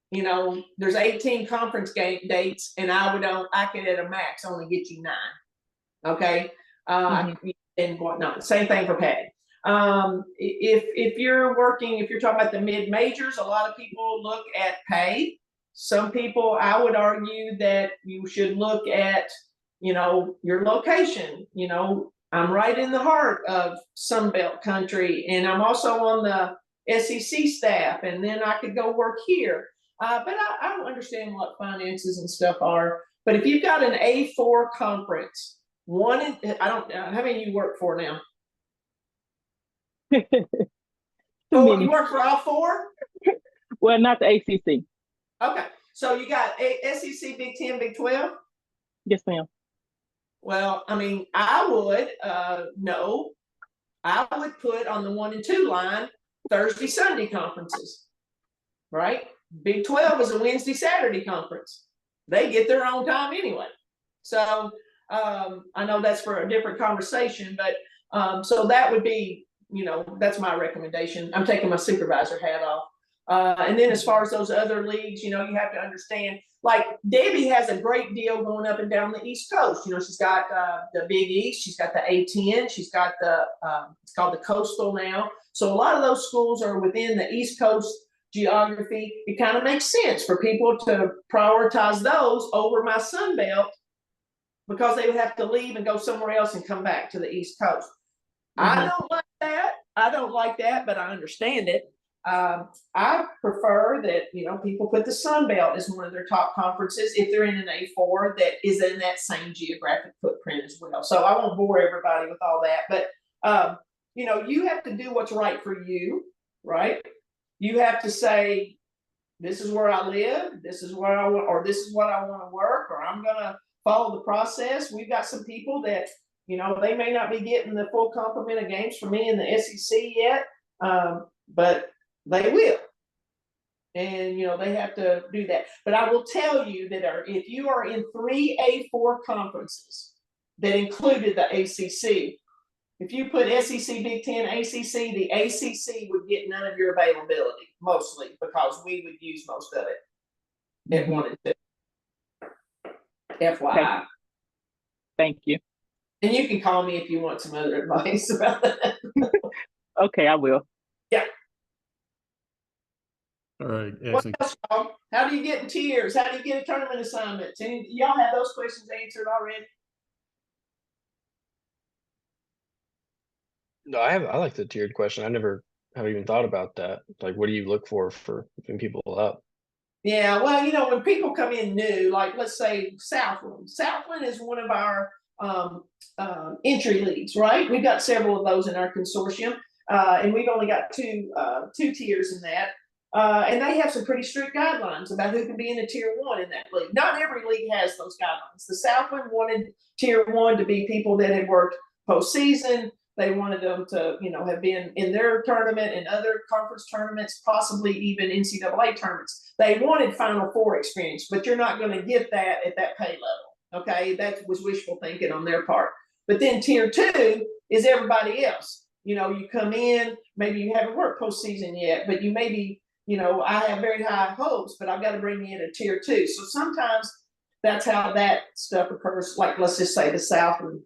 you know, there's 18 conference game dates, and I could at a max only get you 9. Okay. And whatnot. Same thing for Patty. If you're talking about the mid majors, a lot of people look at pay. Some people, I would argue that you should look at, you know, your location. You know, I'm right in the heart of Sun Belt country, and I'm also on the SEC staff, and then I could go work here. But I don't understand what finances and stuff are. But if you've got an A4 conference, how many you work for now? Oh, you work for all 4? Well, not the ACC. Okay, so you got SEC, Big 10, Big 12? Yes, ma'am. Well, I mean, I would put on the 1 and 2 line Thursday, Sunday conferences, right? Big 12 is a Wednesday, Saturday conference. They get their own time anyway. So I know that's for a different conversation, but so that would be, you know, that's my recommendation. I'm taking my supervisor hat off. And then as far as those other leagues, you know, you have to understand, like Debbie has a great deal going up and down the East Coast. You know, she's got the Big East, she's got the A10, she's got it's called the Coastal now. So a lot of those schools are within the East Coast geography. It kind of makes sense for people to prioritize those over my Sun Belt, because they would have to leave and go somewhere else and come back to the East Coast. I don't like that, but I understand it. I prefer that, you know, people put the Sun Belt as one of their top conferences if they're in an A4 that is in that same geographic footprint as well. So I won't bore everybody with all that, but you know, you have to do what's right for you, right? You have to say, this is where I live, this is where I want, or this is what I want to work, or I'm gonna follow the process. We've got some people that, you know, they may not be getting the full complement of games from me in the SEC yet, but they will. And, they have to do that. But I will tell you that if you are in 3A4 conferences that included the ACC, if you put SEC, Big Ten, ACC, the ACC would get none of your availability, mostly because we would use most of it at 1 and 2. FYI. Thank you. And you can call me if you want some other advice about that. Okay, I will. Yeah. All right, What excellent. else, y'all? How do you get in tiers? How do you get a tournament assignments? And y'all have those questions answered already? No, I like the tiered question. I never have even thought about that. Like, what do you look for moving people up? Yeah, well, when people come in new, like let's say Southland. Southland is one of our entry leagues, right? We've got several of those in our consortium, and we've only got two tiers in that. And they have some pretty strict guidelines about who can be in a tier 1 in that league. Not every league has those guidelines. The Southland wanted tier 1 to be people that had worked postseason. They wanted them to, have been in their tournament and other conference tournaments, possibly even NCAA tournaments. They wanted Final Four experience, but you're not going to get that at that pay level. Okay, that was wishful thinking on their part. But then tier 2 is everybody else. You come in, maybe you haven't worked postseason yet, but you maybe, I have very high hopes, but I've got to bring you in a tier 2. So sometimes that's how that stuff occurs. Like, let's just say the Southland.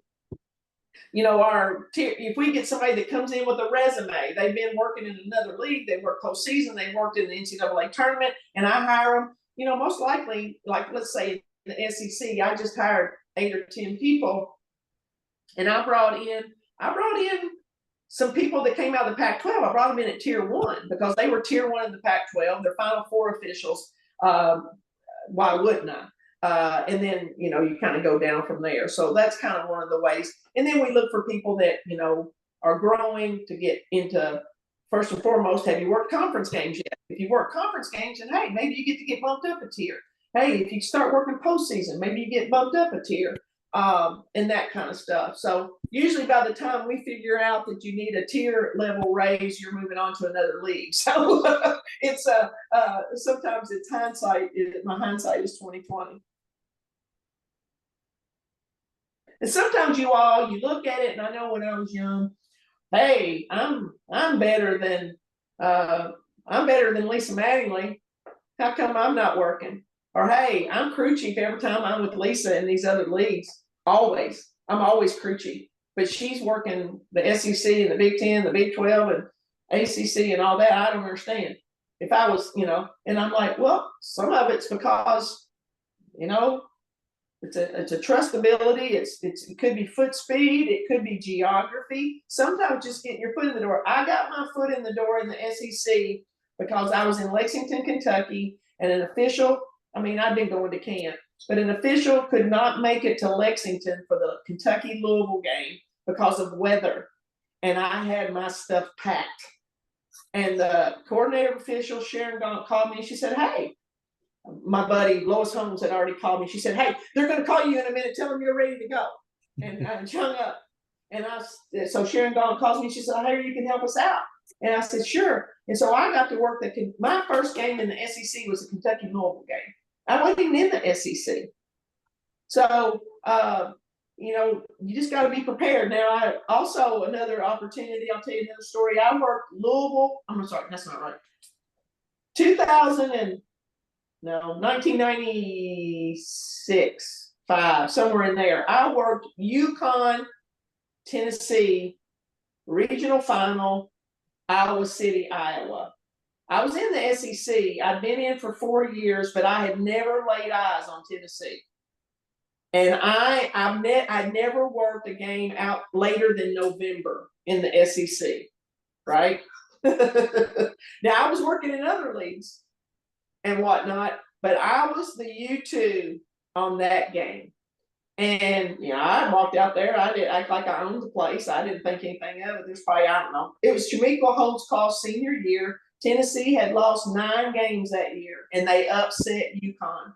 Our tier, if we get somebody that comes in with a resume, they've been working in another league, they work postseason, they worked in the NCAA tournament, and I hire them, most likely, like let's say the SEC, I just hired 8 or 10 people, and I brought in some people that came out of the Pac-12. I brought them in at tier 1 because they were tier 1 in the Pac-12. They're Final Four officials. Why wouldn't I? And then, you kind of go down from there. So that's kind of one of the ways. And then we look for people that, are growing to get into, first and foremost, have you worked conference games yet? If you work conference games, then hey, maybe you get bumped up a tier. Hey, if you start working postseason, maybe you get bumped up a tier, and that kind of stuff. So usually by the time we figure out that you need a tier level raise, you're moving on to another league. So it's sometimes it's hindsight. My hindsight is 20/20. And sometimes you look at it, and I know when I was young, hey, I'm better than Lisa Mattingly. How come I'm not working? Or hey, I'm crew chief every time I'm with Lisa in these other leagues. Always, I'm always crew chief. But she's working the SEC and the Big Ten, the Big 12, and ACC and all that. I don't understand. If I was, and I'm like, well, some of it's because, it's a trust ability. It could be foot speed. It could be geography. Sometimes just getting your foot in the door. I got my foot in the door in the SEC because I was in Lexington, Kentucky, and an official. I mean, I've been going to camp, but an official could not make it to Lexington for the Kentucky-Louisville game because of weather, and I had my stuff packed. And the coordinator official, Sharon Gaunt, called me, and she said, hey. My buddy Lois Holmes had already called me. She said, hey, they're going to call you in a minute. Tell them you're ready to go. And I hung up. And so Sharon Gaunt calls me. She said, hey, you can help us out. And I said, sure. And so I got to work my first game in the SEC was a Kentucky-Louisville game. I wasn't even in the SEC. So, you just got to be prepared. Now, I also, another opportunity, I'll tell you another story. I worked Louisville. I'm sorry, that's not right. 1996, 5, somewhere in there. I worked UConn, Tennessee, regional final, Iowa City, Iowa. I was in the SEC. I'd been in for 4 years, but I had never laid eyes on Tennessee. And I never worked a game out later than November in the SEC, right? Now, I was working in other leagues and whatnot, but I was the U2 on that game. And, I walked out there. I did act like I owned the place. I didn't think anything of it. There's probably, I don't know. It was Shamiqua Holtzclaw senior year. Tennessee had lost 9 games that year, and they upset UConn.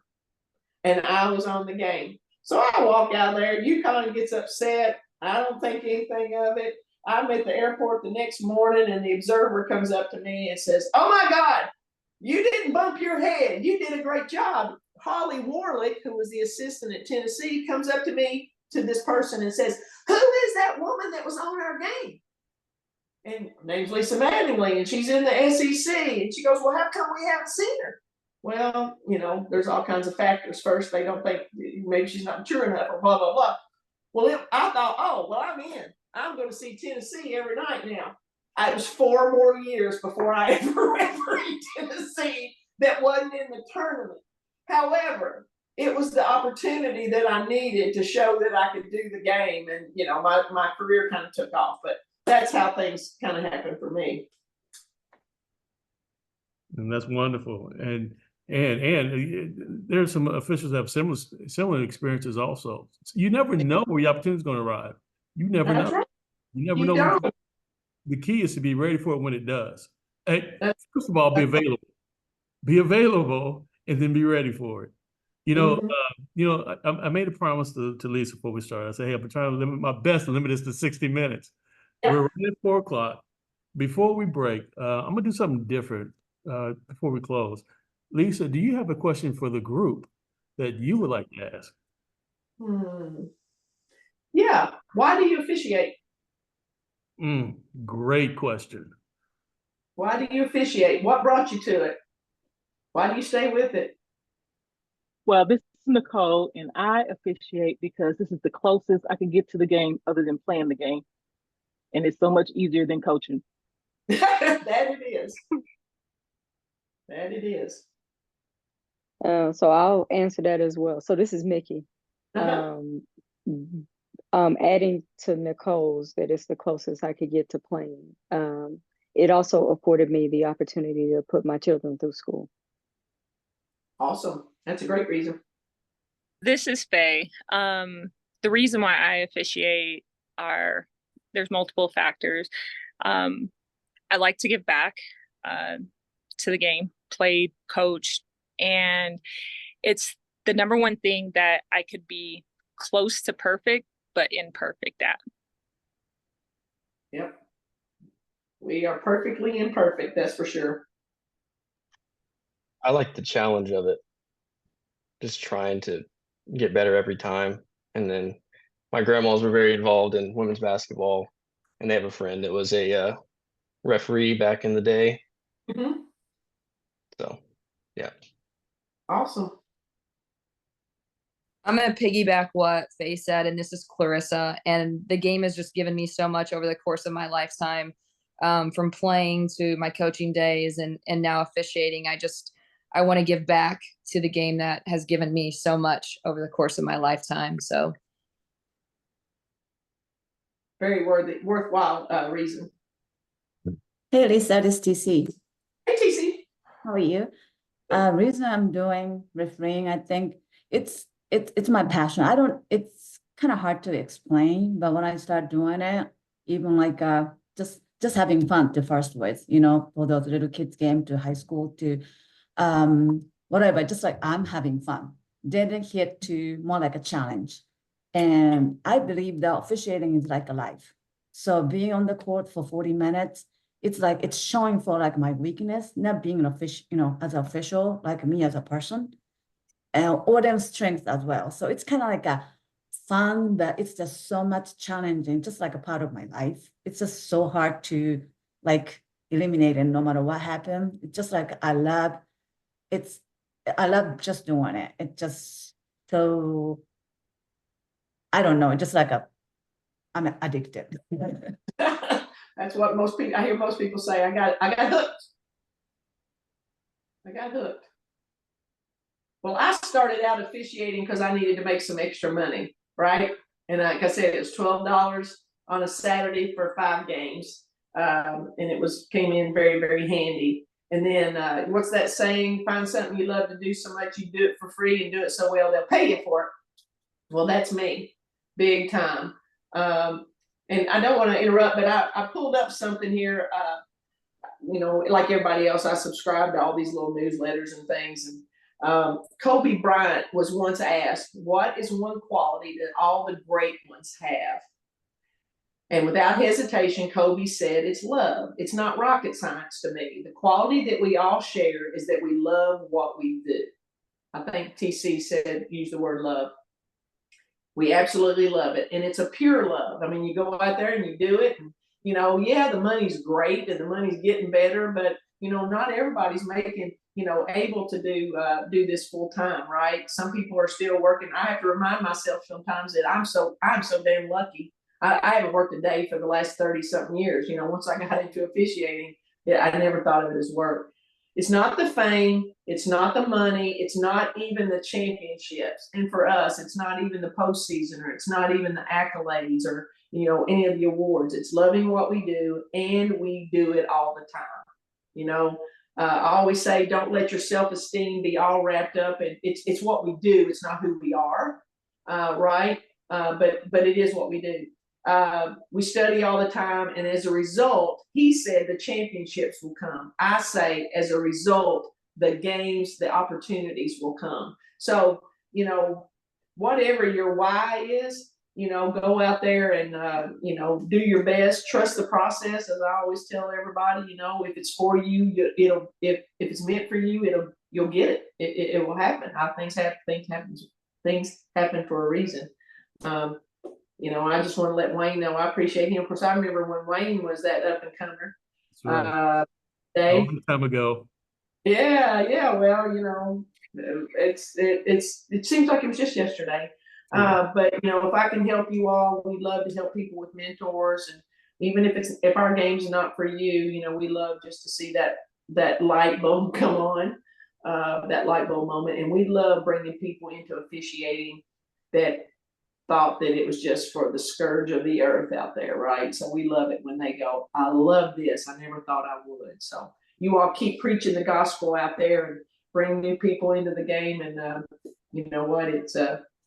And I was on the game. So I walk out there. UConn gets upset. I don't think anything of it. I'm at the airport the next morning, and the observer comes up to me and says, "Oh my God, you didn't bump your head. You did a great job." Holly Warlick, who was the assistant at Tennessee, comes up to me, to this person, and says, "Who is that woman that was on our game?" And her name's Lisa Mattingly, and she's in the SEC. And she goes, "Well, how come we haven't seen her?" Well, there's all kinds of factors. First, they don't think maybe she's not mature enough, or blah, blah, blah. Well, I thought, oh, well, I'm in. I'm going to see Tennessee every night now. It was 4 more years before I ever refereed Tennessee that wasn't in the tournament. However, it was the opportunity that I needed to show that I could do the game. And, my career kind of took off. But that's how things kind of happened for me. And that's wonderful. And there's some officials that have similar experiences also. You never know where your opportunity is going to arrive. You never know. Right. You never know. Don't. The key is to be ready for it when it does. Hey, That's- first of all, be available. Be available, and then be ready for it. I made a promise to Lisa before we started. I said, "Hey, I'm trying to limit my best to limit this to 60 minutes." Yeah. We're running at 4 o'clock. Before we break, I'm gonna do something different before we close. Lisa, do you have a question for the group that you would like to ask? Yeah. Why do you officiate? Great question. Why do you officiate? What brought you to it? Why do you stay with it? Well, this is Nicole, and I officiate because this is the closest I can get to the game other than playing the game. And it's so much easier than coaching. That it is. That it is. So I'll answer that as well. So this is Mickey. Adding to Nicole's, that it's the closest I could get to playing. It also afforded me the opportunity to put my children through school. Awesome. That's a great reason. This is Faye. The reason why I officiate there's multiple factors. I like to give back to the game, played, coached, and it's the number one thing that I could be close to perfect, but imperfect at. Yep. We are perfectly imperfect, that's for sure. I like the challenge of it. Just trying to get better every time. And then my grandmas were very involved in women's basketball, and they have a friend that was a referee back in the day. Mm-hmm. So, yeah. Awesome. I'm going to piggyback what Faye said, and this is Clarissa. And the game has just given me so much over the course of my lifetime, from playing to my coaching days and now officiating. I want to give back to the game that has given me so much over the course of my lifetime. So, very worthwhile reason. Hey, Lisa, this is TC. Hey, TC. How are you? Reason I'm doing refereeing, I think it's my passion. It's kind of hard to explain, but when I start doing it, even like just having fun to first with, for those little kids game to high school to whatever, just like I'm having fun. Then it hit to more like a challenge. And I believe that officiating is like a life. So being on the court for 40 minutes, it's like it's showing for like my weakness, not being an official, as an official, like me as a person, or them strengths as well. So it's kind of like a fun, but it's just so much challenging, just like a part of my life. It's just so hard to like eliminate it no matter what happened. It's just like I love just doing it. It just so I don't know, just like I'm addicted. That's what I hear most people say. I got hooked. I got hooked. Well, I started out officiating because I needed to make some extra money, right? And like I said, it was $12 on a Saturday for 5 games. And it came in very, very handy. And then what's that saying? Find something you love to do so much you do it for free and do it so well they'll pay you for it. Well, that's me, big time. And I don't want to interrupt, but I pulled up something here. Like everybody else, I subscribe to all these little newsletters and things. And Kobe Bryant was once asked, "What is one quality that all the great ones have?" And without hesitation, Kobe said, it's love. It's not rocket science to me. The quality that we all share is that we love what we do. I think TC said, use the word love. We absolutely love it. And it's a pure love. I mean, you go out there and you do it. And, you know, yeah, the money's great and the money's getting better, but, you know, not everybody's making, you know, able to do this full time, right? Some people are still working. I have to remind myself sometimes that I'm so damn lucky. I haven't worked a day for the last 30 something years. You know, once I got into officiating, yeah, I never thought of it as work. It's not the fame, it's not the money, it's not even the championships. And for us, it's not even the postseason, or it's not even the accolades, or, you know, any of the awards. It's loving what we do, and we do it all the time. You know, I always say, don't let your self-esteem be all wrapped up. And it's what we do. It's not who we are, right? But it is what we do. We study all the time, and as a result, he said the championships will come. I say, as a result, the games, the opportunities will come. So, you know, whatever your why is, you know, go out there and, you know, do your best, trust the process. As I always tell everybody, you know, if it's for you, if it's meant for you, you'll get it. It will happen. Things happen for a reason. You know, I just want to let Wayne know I appreciate him. Of course, I remember when Wayne was that up and comer. Right. A long time ago. Yeah. Well, you know, it seems like it was just yesterday. But you know, if I can help you all, we love to help people with mentors, and even if our game's not for you, you know, we love just to see that light bulb come on, that light bulb moment, and we love bringing people into officiating that thought that it was just for the scourge of the earth out there, right? So we love it when they go, I love this. I never thought I would. So you all keep preaching the gospel out there and bring new people into the game. And you know what?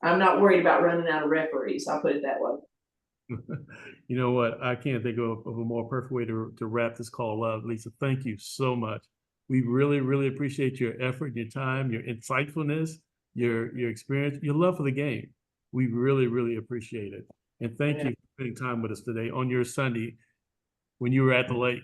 I'm not worried about running out of referees. I'll put it that way. You know what? I can't think of a more perfect way to wrap this call up. Lisa, thank you so much. We really, really appreciate your effort, your time, your insightfulness, your experience, your love for the game. We really, really appreciate it. And thank you for spending time with us today on your Sunday when you were at the lake.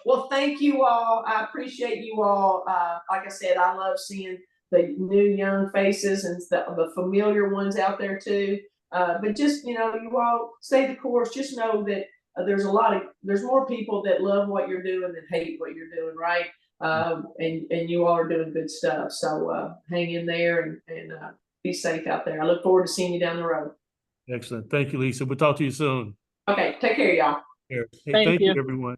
Well, thank you all. I appreciate you all. Like I said, I love seeing the new young faces and the familiar ones out there too. But just, you know, you all stay the course. Just know that there's more people that love what you're doing than hate what you're doing, right? And you all are doing good stuff. So hang in there and be safe out there. I look forward to seeing you down the road. Excellent. Thank you, Lisa. We'll talk to you soon. Okay. Take care, y'all. Hey, thank you, everyone.